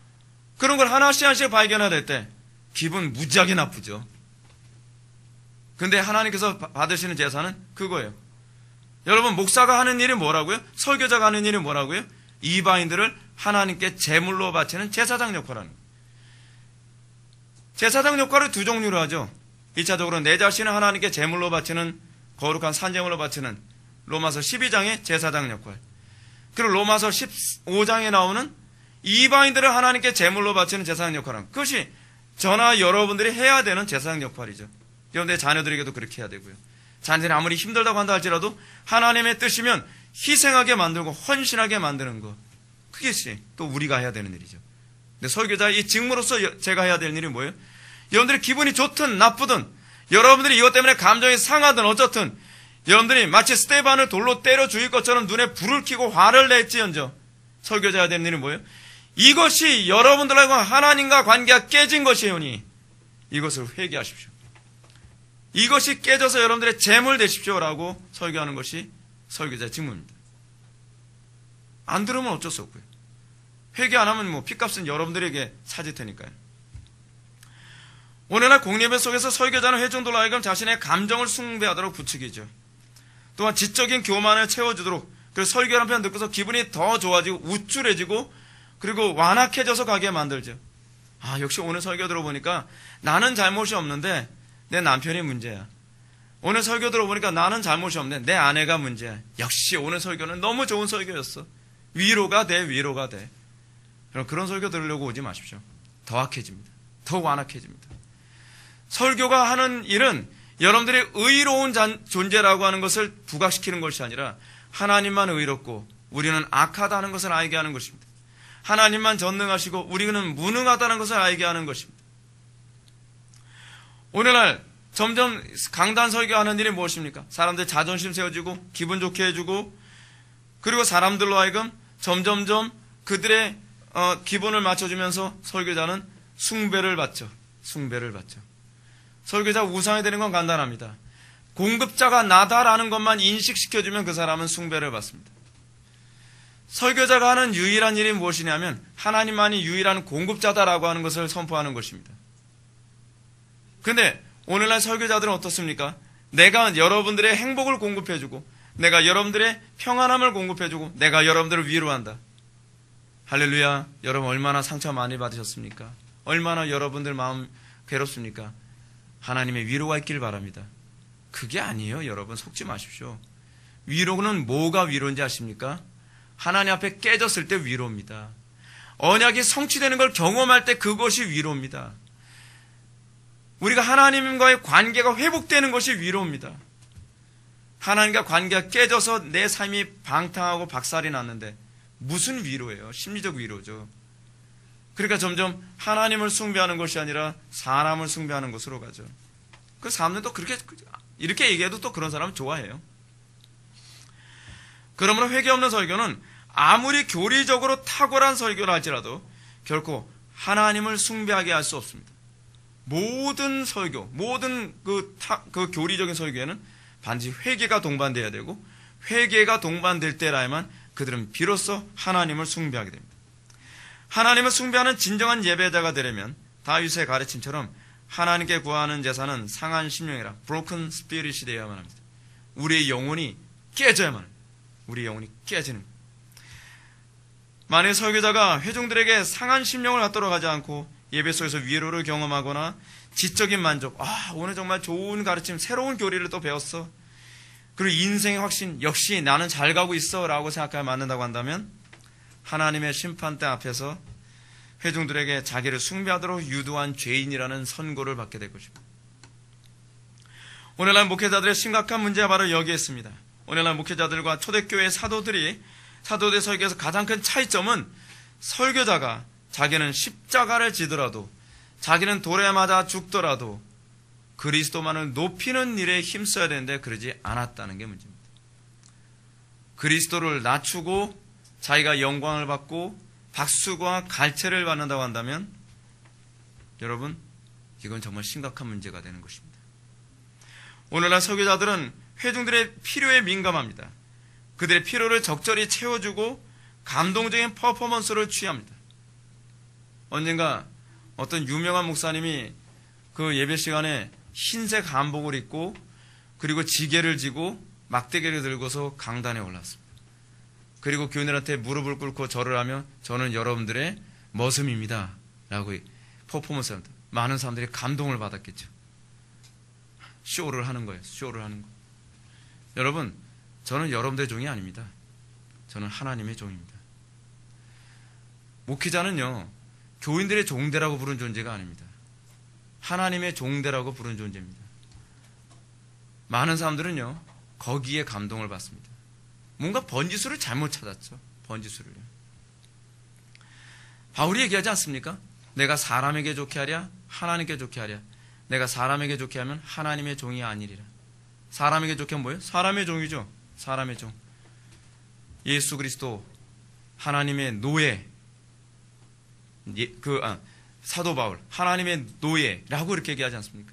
S1: 그런 걸 하나씩 발견할 때 기분 무지하게 나쁘죠. 근데 하나님께서 받으시는 제사는 그거예요. 여러분, 목사가 하는 일이 뭐라고요? 설교자가 하는 일이 뭐라고요? 이방인들을 하나님께 제물로 바치는 제사장 역할을 하는 거예요. 제사장 역할을 두 종류로 하죠. 1차적으로 내 자신을 하나님께 제물로 바치는, 거룩한 산제물로 바치는 로마서 12장의 제사장 역할. 그리고 로마서 15장에 나오는 이방인들을 하나님께 제물로 바치는 제사장 역할을 하는, 그것이 저나 여러분들이 해야 되는 제사장 역할이죠. 여러분들의 자녀들에게도 그렇게 해야 되고요. 자녀들이 아무리 힘들다고 한다 할지라도 하나님의 뜻이면 희생하게 만들고 헌신하게 만드는 것, 그것이 또 우리가 해야 되는 일이죠. 근데 설교자의 이 직무로서 제가 해야 되는 일이 뭐예요? 여러분들이 기분이 좋든 나쁘든, 여러분들이 이것 때문에 감정이 상하든 어쩌든, 여러분들이 마치 스테반을 돌로 때려 죽일 것처럼 눈에 불을 켜고 화를 낼지언정, 설교자가 해야 되는 일이 뭐예요? 이것이 여러분들하고 하나님과 관계가 깨진 것이오니 이것을 회개하십시오. 이것이 깨져서 여러분들의 재물 되십시오라고 설교하는 것이 설교자의 직무입니다. 안 들으면 어쩔 수 없고요. 회개 안 하면 핏값은 여러분들에게 사질 테니까요. 오늘날 공예배 속에서 설교자는 회중들로 하여금 자신의 감정을 숭배하도록 부추기죠. 또한 지적인 교만을 채워주도록, 그리고 설교 한 편 듣고서 기분이 더 좋아지고 우쭐해지고 그리고 완악해져서 가게 만들죠. 역시 오늘 설교 들어보니까 나는 잘못이 없는데 내 남편이 문제야. 오늘 설교 들어보니까 나는 잘못이 없는데 내 아내가 문제야. 역시 오늘 설교는 너무 좋은 설교였어. 위로가 돼. 그럼 그런 설교 들으려고 오지 마십시오. 더 악해집니다. 더 완악해집니다. 설교가 하는 일은 여러분들의 의로운 존재라고 하는 것을 부각시키는 것이 아니라 하나님만 의롭고 우리는 악하다는 것을 알게 하는 것입니다. 하나님만 전능하시고 우리는 무능하다는 것을 알게 하는 것입니다. 오늘날 점점 강단 설교하는 일이 무엇입니까? 사람들 자존심 세워주고 기분 좋게 해주고 그리고 사람들로 하여금 점점점 그들의 기분을 맞춰주면서 설교자는 숭배를 받죠. 숭배를 받죠. 설교자 우상이 되는 건 간단합니다. 공급자가 나다라는 것만 인식시켜주면 그 사람은 숭배를 받습니다. 설교자가 하는 유일한 일이 무엇이냐면 하나님만이 유일한 공급자다라고 하는 것을 선포하는 것입니다. 그런데 오늘날 설교자들은 어떻습니까? 내가 여러분들의 행복을 공급해주고 내가 여러분들의 평안함을 공급해주고 내가 여러분들을 위로한다. 할렐루야. 여러분 얼마나 상처 많이 받으셨습니까? 얼마나 여러분들 마음 괴롭습니까? 하나님의 위로가 있길 바랍니다. 그게 아니에요. 여러분 속지 마십시오. 위로는 뭐가 위로인지 아십니까? 하나님 앞에 깨졌을 때 위로입니다. 언약이 성취되는 걸 경험할 때 그것이 위로입니다. 우리가 하나님과의 관계가 회복되는 것이 위로입니다. 하나님과 관계가 깨져서 내 삶이 방탕하고 박살이 났는데 무슨 위로예요? 심리적 위로죠. 그러니까 점점 하나님을 숭배하는 것이 아니라 사람을 숭배하는 것으로 가죠. 그 사람들은 또 그렇게 이렇게 얘기해도 또 그런 사람 좋아해요. 그러므로 회개 없는 설교는 아무리 교리적으로 탁월한 설교를 할지라도 결코 하나님을 숭배하게 할 수 없습니다. 모든 설교, 모든 그 교리적인 설교에는 반드시 회개가 동반돼야 되고 회개가 동반될 때라야만 그들은 비로소 하나님을 숭배하게 됩니다. 하나님을 숭배하는 진정한 예배자가 되려면 다윗의 가르침처럼 하나님께 구하는 제사는 상한 심령이라 broken spirit이 되어야만 합니다. 우리의 영혼이 깨져야만 합니다. 우리의 영혼이 깨지는 겁니다. 만일 설교자가 회중들에게 상한 심령을 갖도록 하지 않고 예배 속에서 위로를 경험하거나 지적인 만족, 오늘 정말 좋은 가르침, 새로운 교리를 또 배웠어. 그리고 인생의 확신, 역시 나는 잘 가고 있어 라고 생각하며 만든다고 한다면 하나님의 심판대 앞에서 회중들에게 자기를 숭배하도록 유도한 죄인이라는 선고를 받게 될 것입니다. 오늘날 목회자들의 심각한 문제가 바로 여기에 있습니다. 오늘날 목회자들과 초대교회 사도들의 설교에서 가장 큰 차이점은 설교자가 자기는 십자가를 지더라도 자기는 돌에 맞아 죽더라도 그리스도만을 높이는 일에 힘써야 되는데 그러지 않았다는 게 문제입니다. 그리스도를 낮추고 자기가 영광을 받고 박수와 갈채를 받는다고 한다면 여러분 이건 정말 심각한 문제가 되는 것입니다. 오늘날 설교자들은 회중들의 필요에 민감합니다. 그들의 필요를 적절히 채워주고 감동적인 퍼포먼스를 취합니다. 언젠가 어떤 유명한 목사님이 그 예배 시간에 흰색 한복을 입고 그리고 지게를 지고 막대기를 들고서 강단에 올랐습니다. 그리고 교인들한테 무릎을 꿇고 절을 하며 저는 여러분들의 머슴입니다 라고 퍼포먼스합니다. 많은 사람들이 감동을 받았겠죠. 쇼를 하는 거예요. 쇼를 하는 거. 여러분 저는 여러분들의 종이 아닙니다. 저는 하나님의 종입니다. 목회자는요 교인들의 종대라고 부른 존재가 아닙니다. 하나님의 종대라고 부른 존재입니다. 많은 사람들은요 거기에 감동을 받습니다. 뭔가 번지수를 잘못 찾았죠. 번지수를요. 바울이 얘기하지 않습니까? 내가 사람에게 좋게 하랴 하나님께 좋게 하랴. 내가 사람에게 좋게 하면 하나님의 종이 아니리라. 사람에게 좋게 하면 뭐예요? 사람의 종이죠. 사람의 종. 예수 그리스도 하나님의 노예. 사도 바울 하나님의 노예라고 이렇게 얘기하지 않습니까?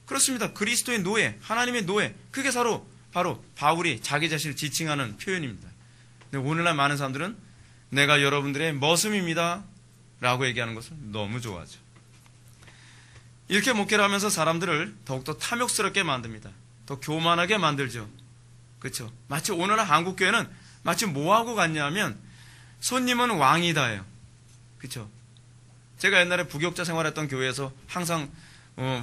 S1: 그렇습니다. 그리스도의 노예, 하나님의 노예. 그게 바로 바울이 자기 자신을 지칭하는 표현입니다. 근데 오늘날 많은 사람들은 내가 여러분들의 머슴입니다 라고 얘기하는 것을 너무 좋아하죠. 이렇게 목회를 하면서 사람들을 더욱더 탐욕스럽게 만듭니다. 더 교만하게 만들죠. 그렇죠? 마치 오늘날 한국교회는 마치 뭐하고 같냐면 손님은 왕이다예요. 그렇죠? 제가 옛날에 부교육자 생활했던 교회에서 항상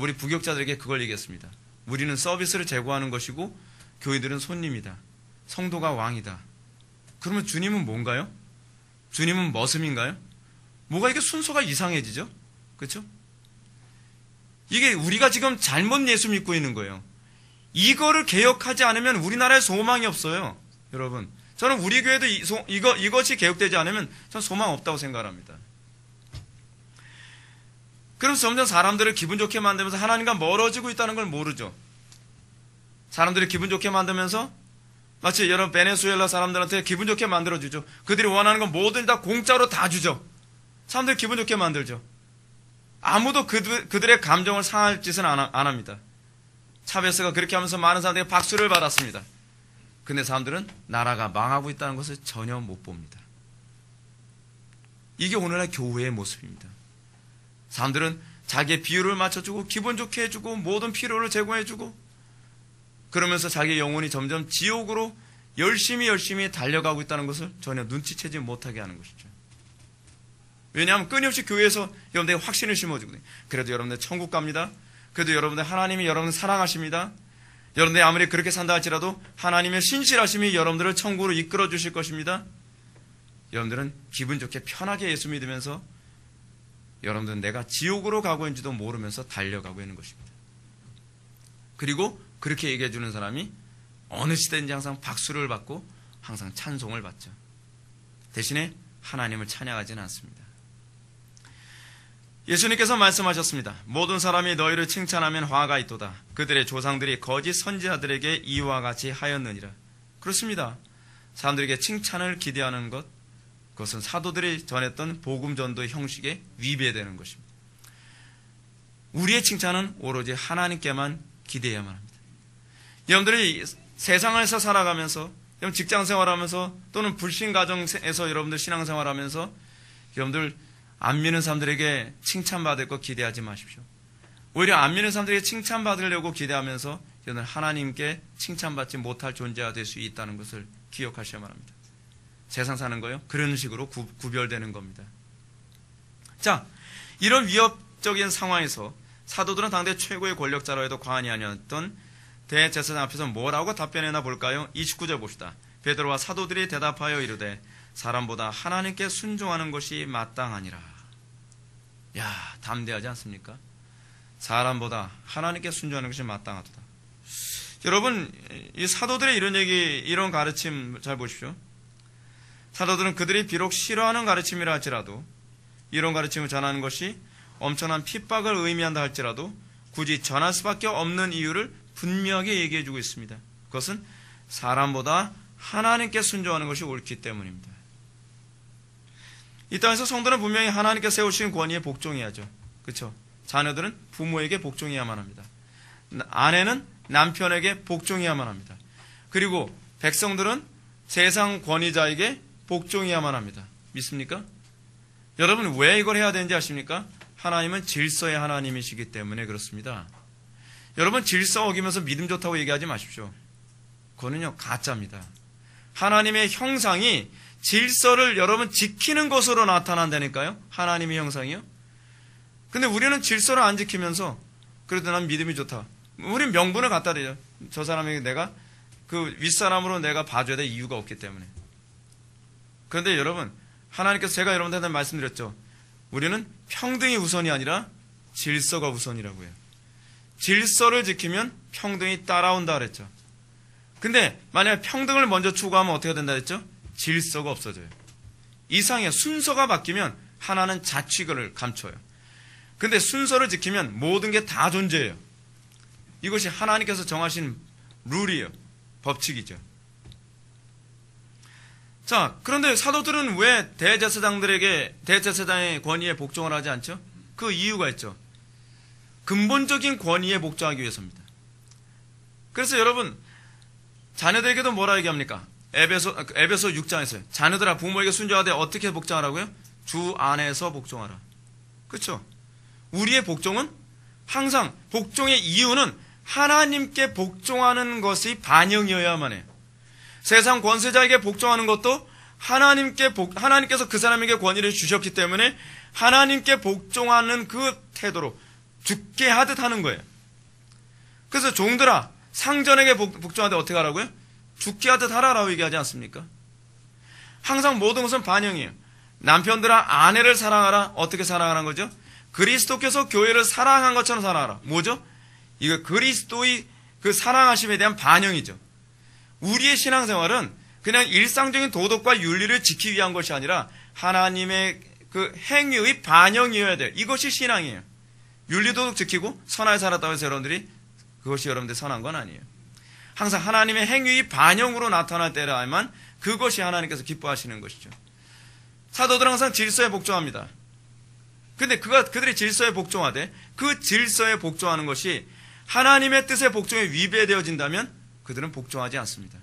S1: 우리 부교육자들에게 그걸 얘기했습니다. 우리는 서비스를 제공하는 것이고 교회들은 손님이다. 성도가 왕이다. 그러면 주님은 뭔가요? 주님은 머슴인가요? 뭐가 이게 순서가 이상해지죠? 그렇죠? 이게 우리가 지금 잘못 예수 믿고 있는 거예요. 이거를 개혁하지 않으면 우리나라에 소망이 없어요. 여러분, 저는 우리 교회도 이것이 개혁되지 않으면 저는 소망 없다고 생각합니다. 그러면서 점점 사람들을 기분 좋게 만들면서 하나님과 멀어지고 있다는 걸 모르죠. 사람들을 기분 좋게 만들면서 마치 여러 베네수엘라 사람들한테 기분 좋게 만들어주죠. 그들이 원하는 건 뭐든 다 공짜로 다 주죠. 사람들 기분 좋게 만들죠. 아무도 그들의 감정을 상할 짓은 안 합니다. 차베스가 그렇게 하면서 많은 사람들이 박수를 받았습니다. 근데 사람들은 나라가 망하고 있다는 것을 전혀 못 봅니다. 이게 오늘날 교회의 모습입니다. 사람들은 자기의 비율을 맞춰주고 기분 좋게 해주고 모든 필요를 제공해주고 그러면서 자기의 영혼이 점점 지옥으로 열심히 달려가고 있다는 것을 전혀 눈치채지 못하게 하는 것이죠. 왜냐하면 끊임없이 교회에서 여러분들에게 확신을 심어주거든요. 그래도 여러분들 천국 갑니다. 그래도 여러분들 하나님이 여러분을 사랑하십니다. 여러분들이 아무리 그렇게 산다 할지라도 하나님의 신실하심이 여러분들을 천국으로 이끌어 주실 것입니다. 여러분들은 기분 좋게 편하게 예수 믿으면서 여러분들은 내가 지옥으로 가고 있는지도 모르면서 달려가고 있는 것입니다. 그리고 그렇게 얘기해 주는 사람이 어느 시대인지 항상 박수를 받고 항상 찬송을 받죠. 대신에 하나님을 찬양하지는 않습니다. 예수님께서 말씀하셨습니다. 모든 사람이 너희를 칭찬하면 화가 있도다. 그들의 조상들이 거짓 선지자들에게 이와 같이 하였느니라. 그렇습니다. 사람들에게 칭찬을 기대하는 것, 그것은 사도들이 전했던 복음 전도의 형식에 위배되는 것입니다. 우리의 칭찬은 오로지 하나님께만 기대해야만 합니다. 여러분들이 세상에서 살아가면서, 직장 생활하면서 또는 불신 가정에서 여러분들 신앙생활하면서 여러분들 안 믿는 사람들에게 칭찬받을 거 기대하지 마십시오. 오히려 안 믿는 사람들에게 칭찬받으려고 기대하면서 여러분 하나님께 칭찬받지 못할 존재가 될 수 있다는 것을 기억하셔야만 합니다. 세상 사는 거요? 그런 식으로 구별되는 겁니다. 자, 이런 위협적인 상황에서 사도들은 당대 최고의 권력자로 해도 과언이 아니었던 대제사장 앞에서 뭐라고 답변했나 볼까요? 29절 봅시다. 베드로와 사도들이 대답하여 이르되 사람보다 하나님께 순종하는 것이 마땅하니라. 야, 담대하지 않습니까? 사람보다 하나님께 순종하는 것이 마땅하다. 여러분, 이 사도들의 이런 가르침 잘 보십시오. 사도들은 그들이 비록 싫어하는 가르침이라 할지라도 이런 가르침을 전하는 것이 엄청난 핍박을 의미한다 할지라도 굳이 전할 수밖에 없는 이유를 분명하게 얘기해 주고 있습니다. 그것은 사람보다 하나님께 순종하는 것이 옳기 때문입니다. 이 땅에서 성도는 분명히 하나님께 세우신 권위에 복종해야죠. 그렇죠? 자녀들은 부모에게 복종해야만 합니다. 아내는 남편에게 복종해야만 합니다. 그리고 백성들은 세상 권위자에게 복종해야만 합니다. 믿습니까? 여러분 왜 이걸 해야 되는지 아십니까? 하나님은 질서의 하나님이시기 때문에 그렇습니다. 여러분 질서 어기면서 믿음 좋다고 얘기하지 마십시오. 그거는요 가짜입니다. 하나님의 형상이 질서를 여러분 지키는 것으로 나타난다니까요. 하나님의 형상이요. 근데 우리는 질서를 안 지키면서 그래도 난 믿음이 좋다. 우린 명분을 갖다 대죠. 저 사람에게 내가 그 윗사람으로 내가 봐줘야 될 이유가 없기 때문에. 그런데 여러분 하나님께서 제가 여러분들한테 말씀드렸죠. 우리는 평등이 우선이 아니라 질서가 우선이라고 해요. 질서를 지키면 평등이 따라온다 그랬죠. 근데 만약에 평등을 먼저 추구하면 어떻게 된다 그랬죠? 질서가 없어져요. 이상해요. 순서가 바뀌면 하나는 자취를 감춰요. 근데 순서를 지키면 모든 게 다 존재해요. 이것이 하나님께서 정하신 룰이에요. 법칙이죠. 자, 그런데 사도들은 왜 대제사장의 권위에 복종을 하지 않죠? 그 이유가 있죠. 근본적인 권위에 복종하기 위해서입니다. 그래서 여러분 자녀들에게도 뭐라 얘기합니까? 에베소 6장에서요. 자녀들아 부모에게 순종하되 어떻게 복종하라고요? 주 안에서 복종하라. 그렇죠? 우리의 복종은 항상 복종의 이유는 하나님께 복종하는 것이 반영이어야만 해요. 세상 권세자에게 복종하는 것도 하나님께서 그 사람에게 권위를 주셨기 때문에 하나님께 복종하는 그 태도로 죽게 하듯 하는 거예요. 그래서 종들아 상전에게 복종하되 어떻게 하라고요? 죽게 하듯 하라라고 얘기하지 않습니까? 항상 모든 것은 반영이에요. 남편들아 아내를 사랑하라. 어떻게 사랑하라는 거죠? 그리스도께서 교회를 사랑한 것처럼 살아라. 뭐죠? 이거 그리스도의 그 사랑하심에 대한 반영이죠. 우리의 신앙생활은 그냥 일상적인 도덕과 윤리를 지키기 위한 것이 아니라 하나님의 그 행위의 반영이어야 돼요. 이것이 신앙이에요. 윤리도덕 지키고 선하게 살았다고 해서 여러분들이 그것이 여러분들 선한 건 아니에요. 항상 하나님의 행위의 반영으로 나타날 때라야만 그것이 하나님께서 기뻐하시는 것이죠. 사도들은 항상 질서에 복종합니다. 근데 그들이 질서에 복종하되 그 질서에 복종하는 것이 하나님의 뜻의 복종에 위배되어진다면 그들은 복종하지 않습니다.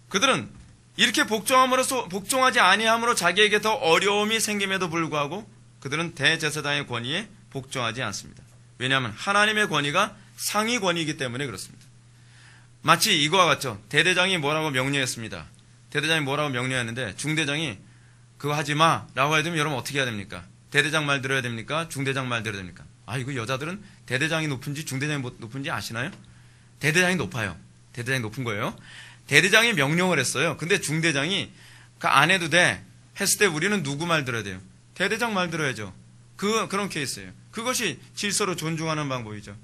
S1: 그들은 이렇게 복종하지 아니함으로 자기에게 더 어려움이 생김에도 불구하고 그들은 대제사장의 권위에 복종하지 않습니다. 왜냐하면 하나님의 권위가 상위 권위이기 때문에 그렇습니다. 마치 이거와 같죠. 대대장이 뭐라고 명령했습니다. 대대장이 뭐라고 명령했는데 중대장이 그거 하지 마 라고 해야 되면 여러분 어떻게 해야 됩니까? 대대장 말 들어야 됩니까? 중대장 말 들어야 됩니까? 이거 여자들은 대대장이 높은지 중대장이 높은지 아시나요? 대대장이 높아요. 대대장이 높은 거예요. 대대장이 명령을 했어요. 근데 중대장이 안 해도 돼 했을 때 우리는 누구 말 들어야 돼요? 대대장 말 들어야죠. 그런 케이스예요. 그것이 질서로 존중하는 방법이죠.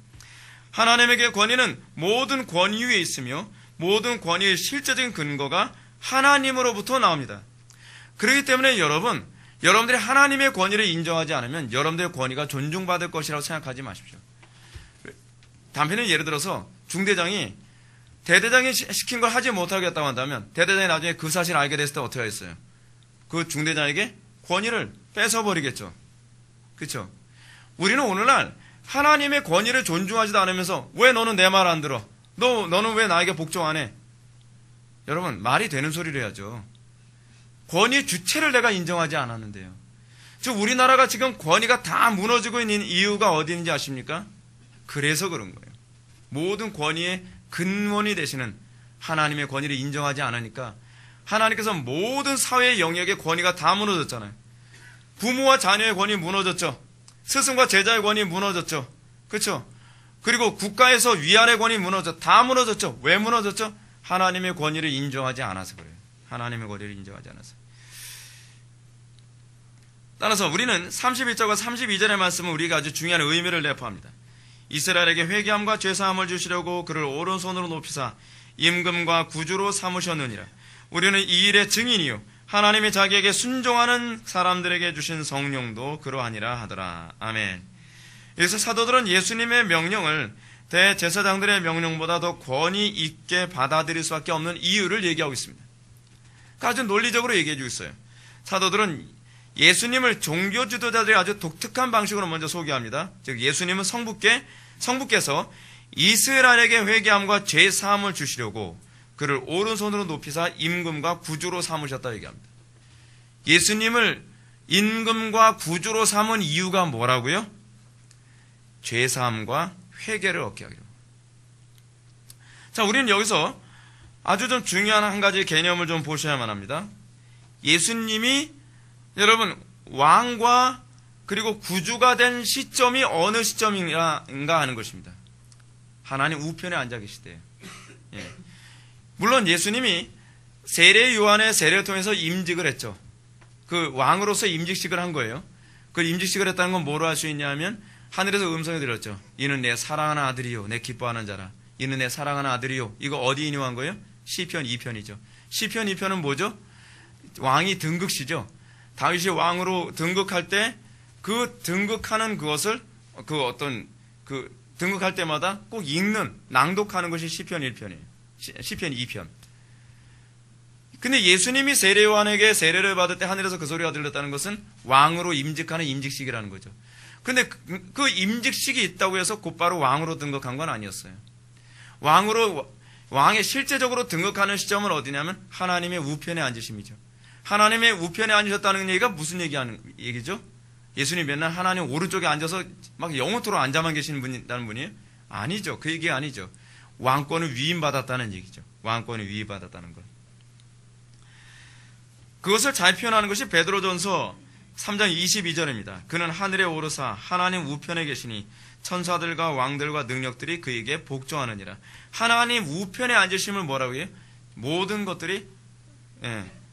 S1: 하나님에게 권위는 모든 권위 위에 있으며 모든 권위의 실제적인 근거가 하나님으로부터 나옵니다. 그렇기 때문에 여러분들이 하나님의 권위를 인정하지 않으면 여러분들의 권위가 존중받을 것이라고 생각하지 마십시오. 단편은 예를 들어서 중대장이 대대장이 시킨 걸 하지 못하겠다고 한다면 대대장이 나중에 그 사실을 알게 됐을 때 어떻게 하겠어요? 그 중대장에게 권위를 뺏어버리겠죠. 그렇죠? 우리는 오늘날 하나님의 권위를 존중하지도 않으면서 왜 너는 내 말 안 들어? 너는 왜 나에게 복종 안 해? 여러분 말이 되는 소리를 해야죠. 권위 주체를 내가 인정하지 않았는데요. 즉 우리나라가 지금 권위가 다 무너지고 있는 이유가 어디 있는지 아십니까? 그래서 그런 거예요. 모든 권위의 근원이 되시는 하나님의 권위를 인정하지 않으니까 하나님께서 모든 사회의 영역의 권위가 다 무너졌잖아요. 부모와 자녀의 권위 무너졌죠. 스승과 제자의 권위 무너졌죠. 그렇죠? 그리고 국가에서 위아래 권위 다 무너졌죠. 왜 무너졌죠? 하나님의 권위를 인정하지 않아서 그래요. 하나님의 권위를 인정하지 않아서. 따라서 우리는 31절과 32절의 말씀은 우리가 아주 중요한 의미를 내포합니다. 이스라엘에게 회개함과 죄사함을 주시려고 그를 오른손으로 높이사 임금과 구주로 삼으셨느니라. 우리는 이 일의 증인이요 하나님이 자기에게 순종하는 사람들에게 주신 성령도 그러하니라 하더라. 아멘. 여기서 사도들은 예수님의 명령을 대제사장들의 명령보다 더 권위 있게 받아들일 수밖에 없는 이유를 얘기하고 있습니다. 아주 논리적으로 얘기해 주고 있어요. 사도들은 예수님을 종교 지도자들이 아주 독특한 방식으로 먼저 소개합니다. 즉 예수님은 성부께서 이스라엘에게 회개함과 죄 사함을 주시려고 그를 오른손으로 높이사 임금과 구주로 삼으셨다 얘기합니다. 예수님을 임금과 구주로 삼은 이유가 뭐라고요? 죄 사함과 회개를 얻게 하기로. 자, 우리는 여기서 아주 좀 중요한 한 가지 개념을 좀 보셔야만 합니다. 예수님이 여러분 왕과 그리고 구주가 된 시점이 어느 시점인가 하는 것입니다. 하나님 우편에 앉아 계실 때예요. 예. 물론 예수님이 세례 요한의 세례를 통해서 임직을 했죠. 그 왕으로서 임직식을 한 거예요. 그 임직식을 했다는 건 뭐로 할 수 있냐면 하늘에서 음성이 들렸죠. 이는 내 사랑하는 아들이요 내 기뻐하는 자라. 이는 내 사랑하는 아들이요. 이거 어디 인용한 거예요? 시편 2편이죠. 시편 2편은 뭐죠? 왕이 등극시죠. 다윗이 왕으로 등극할 때 그 등극하는 그것을 등극할 때마다 꼭 읽는 낭독하는 것이 시편 1편이에요. 시편 2편. 근데 예수님이 세례 요한에게 세례를 받을 때 하늘에서 그 소리가 들렸다는 것은 왕으로 임직하는 임직식이라는 거죠. 근데 그 임직식이 있다고 해서 곧바로 왕으로 등극한 건 아니었어요. 왕에 실제적으로 등극하는 시점은 어디냐면 하나님의 우편에 앉으심이죠. 하나님의 우편에 앉으셨다는 얘기가 무슨 얘기죠? 예수님 맨날 하나님 오른쪽에 앉아서 막 영원토록 앉아만 계시는 분이라는 분이에요? 아니죠. 그 얘기가 아니죠. 왕권을 위임받았다는 얘기죠. 왕권을 위임받았다는 것. 그것을 잘 표현하는 것이 베드로전서 3장 22절입니다. 그는 하늘에 오르사 하나님 우편에 계시니 천사들과 왕들과 능력들이 그에게 복종하느니라. 하나님 우편에 앉으심을 뭐라고 해요? 모든 것들이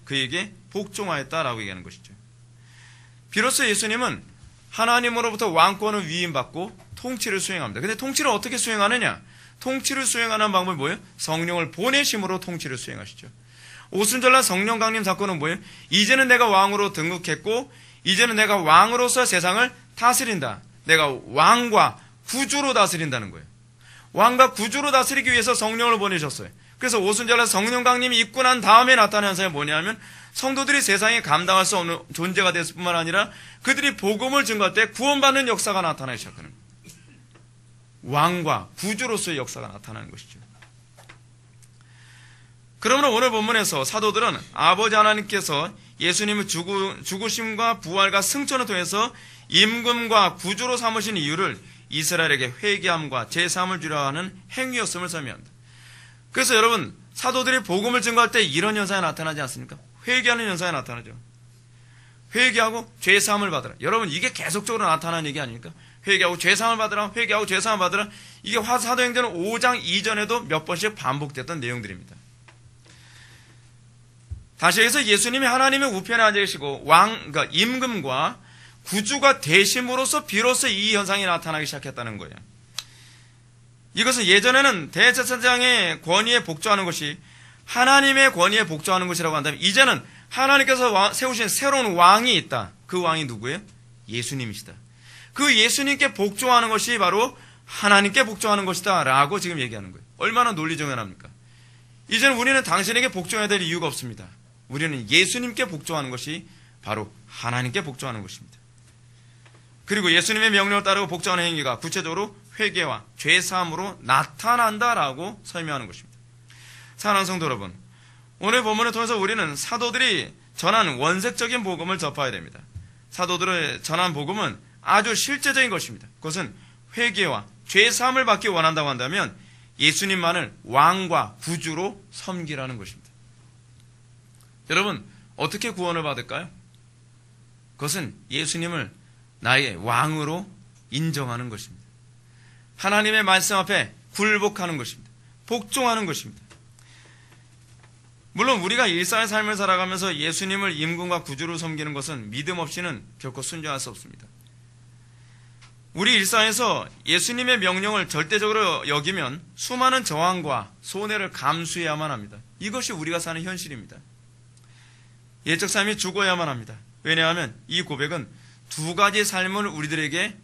S1: 그에게 복종하였다라고 얘기하는 것이죠. 비로소 예수님은 하나님으로부터 왕권을 위임받고 통치를 수행합니다. 근데 통치를 어떻게 수행하느냐? 통치를 수행하는 방법이 뭐예요? 성령을 보내심으로 통치를 수행하시죠. 오순절날 성령 강림 사건은 뭐예요? 이제는 내가 왕으로 등극했고 이제는 내가 왕으로서 세상을 다스린다. 내가 왕과 구주로 다스린다는 거예요. 왕과 구주로 다스리기 위해서 성령을 보내셨어요. 그래서 오순절날 성령 강림이 있고 난 다음에 나타난 현상이 뭐냐면 성도들이 세상에 감당할 수 없는 존재가 됐을 뿐만 아니라 그들이 복음을 증거할 때 구원받는 역사가 나타나기 시작하는 거예요. 왕과 구주로서의 역사가 나타나는 것이죠. 그러므로 오늘 본문에서 사도들은 아버지 하나님께서 예수님의 죽으심과 부활과 승천을 통해서 임금과 구주로 삼으신 이유를 이스라엘에게 회개함과 제사함을 주려 하는 행위였음을 설명합니다. 그래서 여러분 사도들이 복음을 증거할 때 이런 현상이 나타나지 않습니까? 회개하는 현상이 나타나죠. 회개하고 죄사함을 받으라. 여러분 이게 계속적으로 나타나는 얘기 아닙니까? 회개하고 죄사함을 받으라. 회개하고 죄사함을 받으라. 이게 사도행전 5장 이전에도 몇 번씩 반복됐던 내용들입니다. 다시 해서 예수님이 하나님의 우편에 앉아 계시고 그러니까 임금과 구주가 되심으로써 비로소 이 현상이 나타나기 시작했다는 거예요. 이것은 예전에는 대제사장의 권위에 복종하는 것이 하나님의 권위에 복종하는 것이라고 한다면 이제는 하나님께서 세우신 새로운 왕이 있다. 그 왕이 누구예요? 예수님이시다. 그 예수님께 복종하는 것이 바로 하나님께 복종하는 것이다 라고 지금 얘기하는 거예요. 얼마나 논리정연합니까? 이제는 우리는 당신에게 복종해야 될 이유가 없습니다. 우리는 예수님께 복종하는 것이 바로 하나님께 복종하는 것입니다. 그리고 예수님의 명령을 따르고 복종하는 행위가 구체적으로 회개와 죄사함으로 나타난다라고 설명하는 것입니다. 사랑하는 성도 여러분, 오늘 본문을 통해서 우리는 사도들이 전한 원색적인 복음을 접해야 됩니다. 사도들의 전한 복음은 아주 실제적인 것입니다. 그것은 회개와 죄사함을 받기 원한다고 한다면 예수님만을 왕과 구주로 섬기라는 것입니다. 여러분, 어떻게 구원을 받을까요? 그것은 예수님을 나의 왕으로 인정하는 것입니다. 하나님의 말씀 앞에 굴복하는 것입니다. 복종하는 것입니다. 물론 우리가 일상의 삶을 살아가면서 예수님을 임금과 구주로 섬기는 것은 믿음 없이는 결코 순종할 수 없습니다. 우리 일상에서 예수님의 명령을 절대적으로 여기면 수많은 저항과 손해를 감수해야만 합니다. 이것이 우리가 사는 현실입니다. 예적 삶이 죽어야만 합니다. 왜냐하면 이 고백은 두 가지 삶을 우리들에게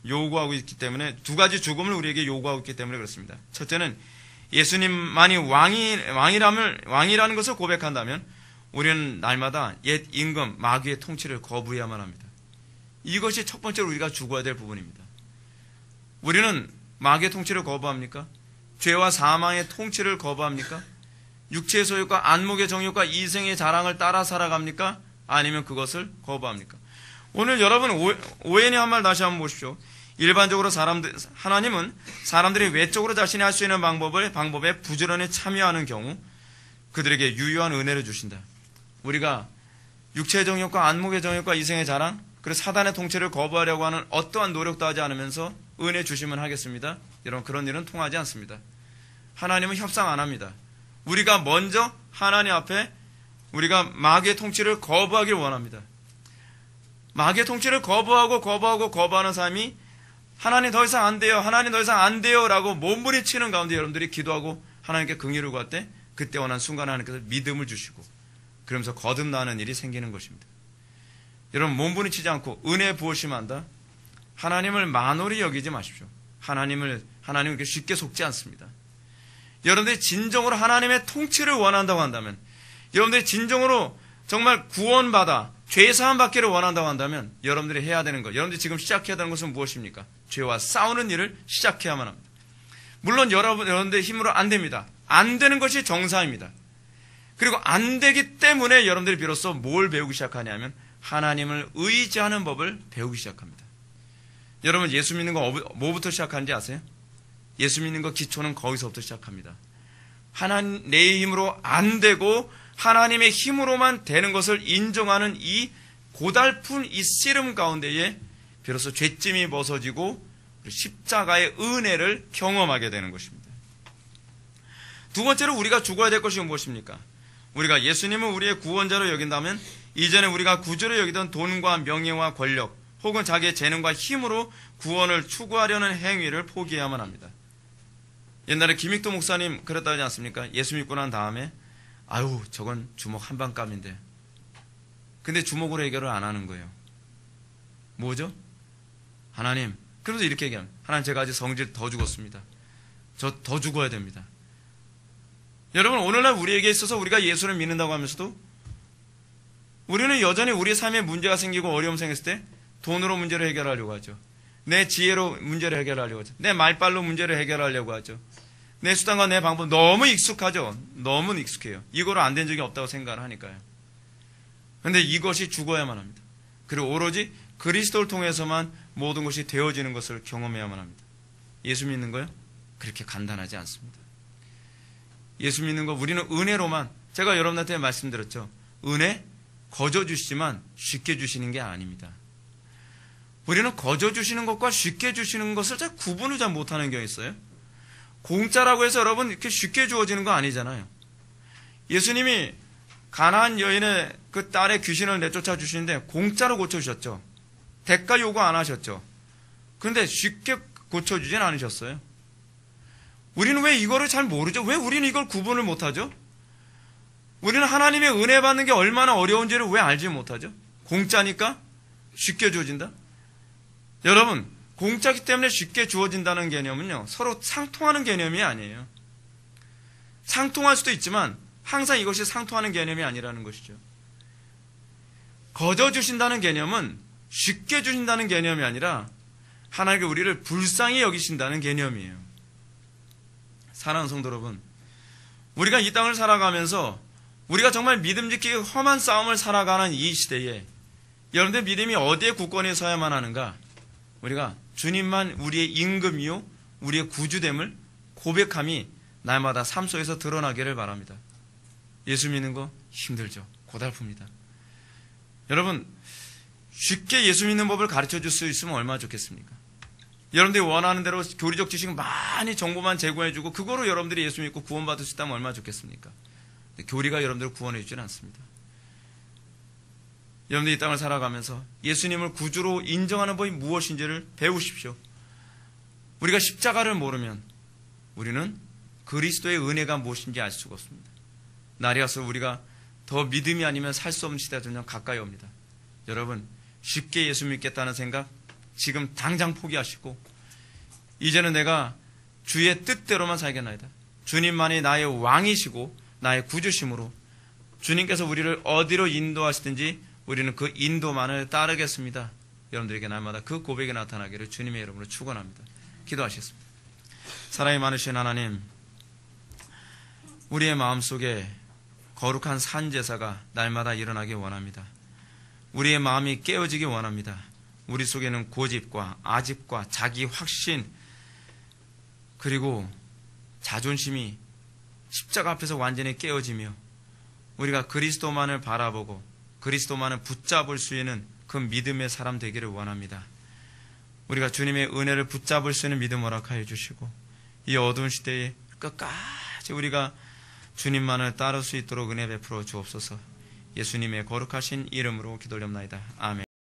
S1: 요구하고 있기 때문에, 두 가지 죽음을 우리에게 요구하고 있기 때문에 그렇습니다. 첫째는 예수님만이 왕이라는 것을 고백한다면 우리는 날마다 옛 임금 마귀의 통치를 거부해야만 합니다. 이것이 첫 번째로 우리가 죽어야 될 부분입니다. 우리는 마귀의 통치를 거부합니까? 죄와 사망의 통치를 거부합니까? 육체의 소욕과 안목의 정욕과 이생의 자랑을 따라 살아갑니까? 아니면 그것을 거부합니까? 오늘 여러분 오해니 한 말 다시 한번 보십시오. 일반적으로 하나님은 사람들이 외적으로 자신이 할 수 있는 방법에 부지런히 참여하는 경우 그들에게 유효한 은혜를 주신다. 우리가 육체의 정욕과 안목의 정욕과 이생의 자랑, 그리고 사단의 통치를 거부하려고 하는 어떠한 노력도 하지 않으면서 은혜 주시면 하겠습니다. 여러분, 그런 일은 통하지 않습니다. 하나님은 협상 안 합니다. 우리가 먼저 하나님 앞에 우리가 마귀의 통치를 거부하길 원합니다. 마귀의 통치를 거부하는 삶이 하나님 더 이상 안 돼요, 하나님 더 이상 안 돼요 라고 몸부림치는 가운데 여러분들이 기도하고 하나님께 긍휼을 구할 때 그때 원한 순간에 하나님께서 믿음을 주시고 그러면서 거듭나는 일이 생기는 것입니다. 여러분, 몸부림치지 않고 은혜 부으시면 한다. 하나님을 만홀히 여기지 마십시오. 하나님을 그렇게 쉽게 속지 않습니다. 여러분들이 진정으로 하나님의 통치를 원한다고 한다면, 여러분들이 진정으로 정말 구원받아 죄사함 받기를 원한다고 한다면 여러분들이 해야 되는 것, 여러분들이 지금 시작해야 되는 것은 무엇입니까? 죄와 싸우는 일을 시작해야만 합니다. 물론 여러분들의 힘으로 안 됩니다. 안 되는 것이 정상입니다. 그리고 안 되기 때문에 여러분들이 비로소 뭘 배우기 시작하냐면 하나님을 의지하는 법을 배우기 시작합니다. 여러분, 예수 믿는 거 뭐부터 시작하는지 아세요? 예수 믿는 거 기초는 거기서부터 시작합니다. 내 힘으로 안 되고 하나님의 힘으로만 되는 것을 인정하는 이 고달픈 이 씨름 가운데에 비로소 죄짐이 벗어지고 십자가의 은혜를 경험하게 되는 것입니다. 두 번째로 우리가 죽어야 될 것이 무엇입니까? 우리가 예수님을 우리의 구원자로 여긴다면 이전에 우리가 구주로 여기던 돈과 명예와 권력 혹은 자기의 재능과 힘으로 구원을 추구하려는 행위를 포기해야만 합니다. 옛날에 김익도 목사님 그랬다 하지 않습니까? 예수 믿고 난 다음에 아유 저건 주먹 한방감인데 근데 주먹으로 해결을 안 하는 거예요. 뭐죠? 하나님, 그러면서 이렇게 얘기합니다. 하나님, 제가 아직 성질 더 죽었습니다. 저 더 죽어야 됩니다. 여러분, 오늘날 우리에게 있어서 우리가 예수를 믿는다고 하면서도 우리는 여전히 우리 삶에 문제가 생기고 어려움 생겼을 때 돈으로 문제를 해결하려고 하죠. 내 지혜로 문제를 해결하려고 하죠. 내 말빨로 문제를 해결하려고 하죠. 내 수단과 내 방법 너무 익숙하죠. 너무 익숙해요. 이거로 안 된 적이 없다고 생각을 하니까요. 그런데 이것이 죽어야만 합니다. 그리고 오로지 그리스도를 통해서만 모든 것이 되어지는 것을 경험해야만 합니다. 예수 믿는 거요? 그렇게 간단하지 않습니다. 예수 믿는 거 우리는 은혜로만, 제가 여러분한테 말씀드렸죠. 은혜 거저 주시지만 쉽게 주시는 게 아닙니다. 우리는 거저 주시는 것과 쉽게 주시는 것을 잘 구분을 잘 못하는 경우가 있어요. 공짜라고 해서 여러분 이렇게 쉽게 주어지는 거 아니잖아요. 예수님이 가나안 여인의 그 딸의 귀신을 내쫓아 주시는데 공짜로 고쳐주셨죠. 대가 요구 안 하셨죠. 그런데 쉽게 고쳐주진 않으셨어요. 우리는 왜 이거를 잘 모르죠? 왜 우리는 이걸 구분을 못하죠? 우리는 하나님의 은혜 받는 게 얼마나 어려운지를 왜 알지 못하죠? 공짜니까 쉽게 주어진다? 여러분, 공짜기 때문에 쉽게 주어진다는 개념은요, 서로 상통하는 개념이 아니에요. 상통할 수도 있지만 항상 이것이 상통하는 개념이 아니라는 것이죠. 거저 주신다는 개념은 쉽게 주신다는 개념이 아니라 하나님께 우리를 불쌍히 여기신다는 개념이에요. 사랑하는 성도 여러분, 우리가 이 땅을 살아가면서 우리가 정말 믿음직하게 험한 싸움을 살아가는 이 시대에 여러분들 믿음이 어디에 굳건히 서야만 하는가? 우리가 주님만 우리의 임금이요 우리의 구주됨을 고백함이 날마다 삶 속에서 드러나기를 바랍니다. 예수 믿는 거 힘들죠. 고달픕니다. 여러분, 쉽게 예수 믿는 법을 가르쳐 줄 수 있으면 얼마나 좋겠습니까? 여러분들이 원하는 대로 교리적 지식 많이 정보만 제공해 주고 그거로 여러분들이 예수 믿고 구원받을 수 있다면 얼마나 좋겠습니까? 교리가 여러분들을 구원해 주지는 않습니다. 여러분들이 이 땅을 살아가면서 예수님을 구주로 인정하는 법이 무엇인지를 배우십시오. 우리가 십자가를 모르면 우리는 그리스도의 은혜가 무엇인지 알 수가 없습니다. 날이 와서 우리가 더 믿음이 아니면 살 수 없는 시대가 점점 가까이 옵니다. 여러분, 쉽게 예수 믿겠다는 생각 지금 당장 포기하시고 이제는 내가 주의 뜻대로만 살겠나이다. 주님만이 나의 왕이시고 나의 구주심으로 주님께서 우리를 어디로 인도하시든지 우리는 그 인도만을 따르겠습니다. 여러분들에게 날마다 그 고백이 나타나기를 주님의 이름으로 축원합니다. 기도하시겠습니다. 사랑이 많으신 하나님, 우리의 마음속에 거룩한 산제사가 날마다 일어나기 원합니다. 우리의 마음이 깨어지기 원합니다. 우리 속에는 고집과 아집과 자기 확신 그리고 자존심이 십자가 앞에서 완전히 깨어지며 우리가 그리스도만을 바라보고 그리스도만을 붙잡을 수 있는 그 믿음의 사람 되기를 원합니다. 우리가 주님의 은혜를 붙잡을 수 있는 믿음 허락하여 주시고 이 어두운 시대에 끝까지 우리가 주님만을 따를 수 있도록 은혜 베풀어 주옵소서. 예수님의 거룩하신 이름으로 기도드립나이다. 아멘.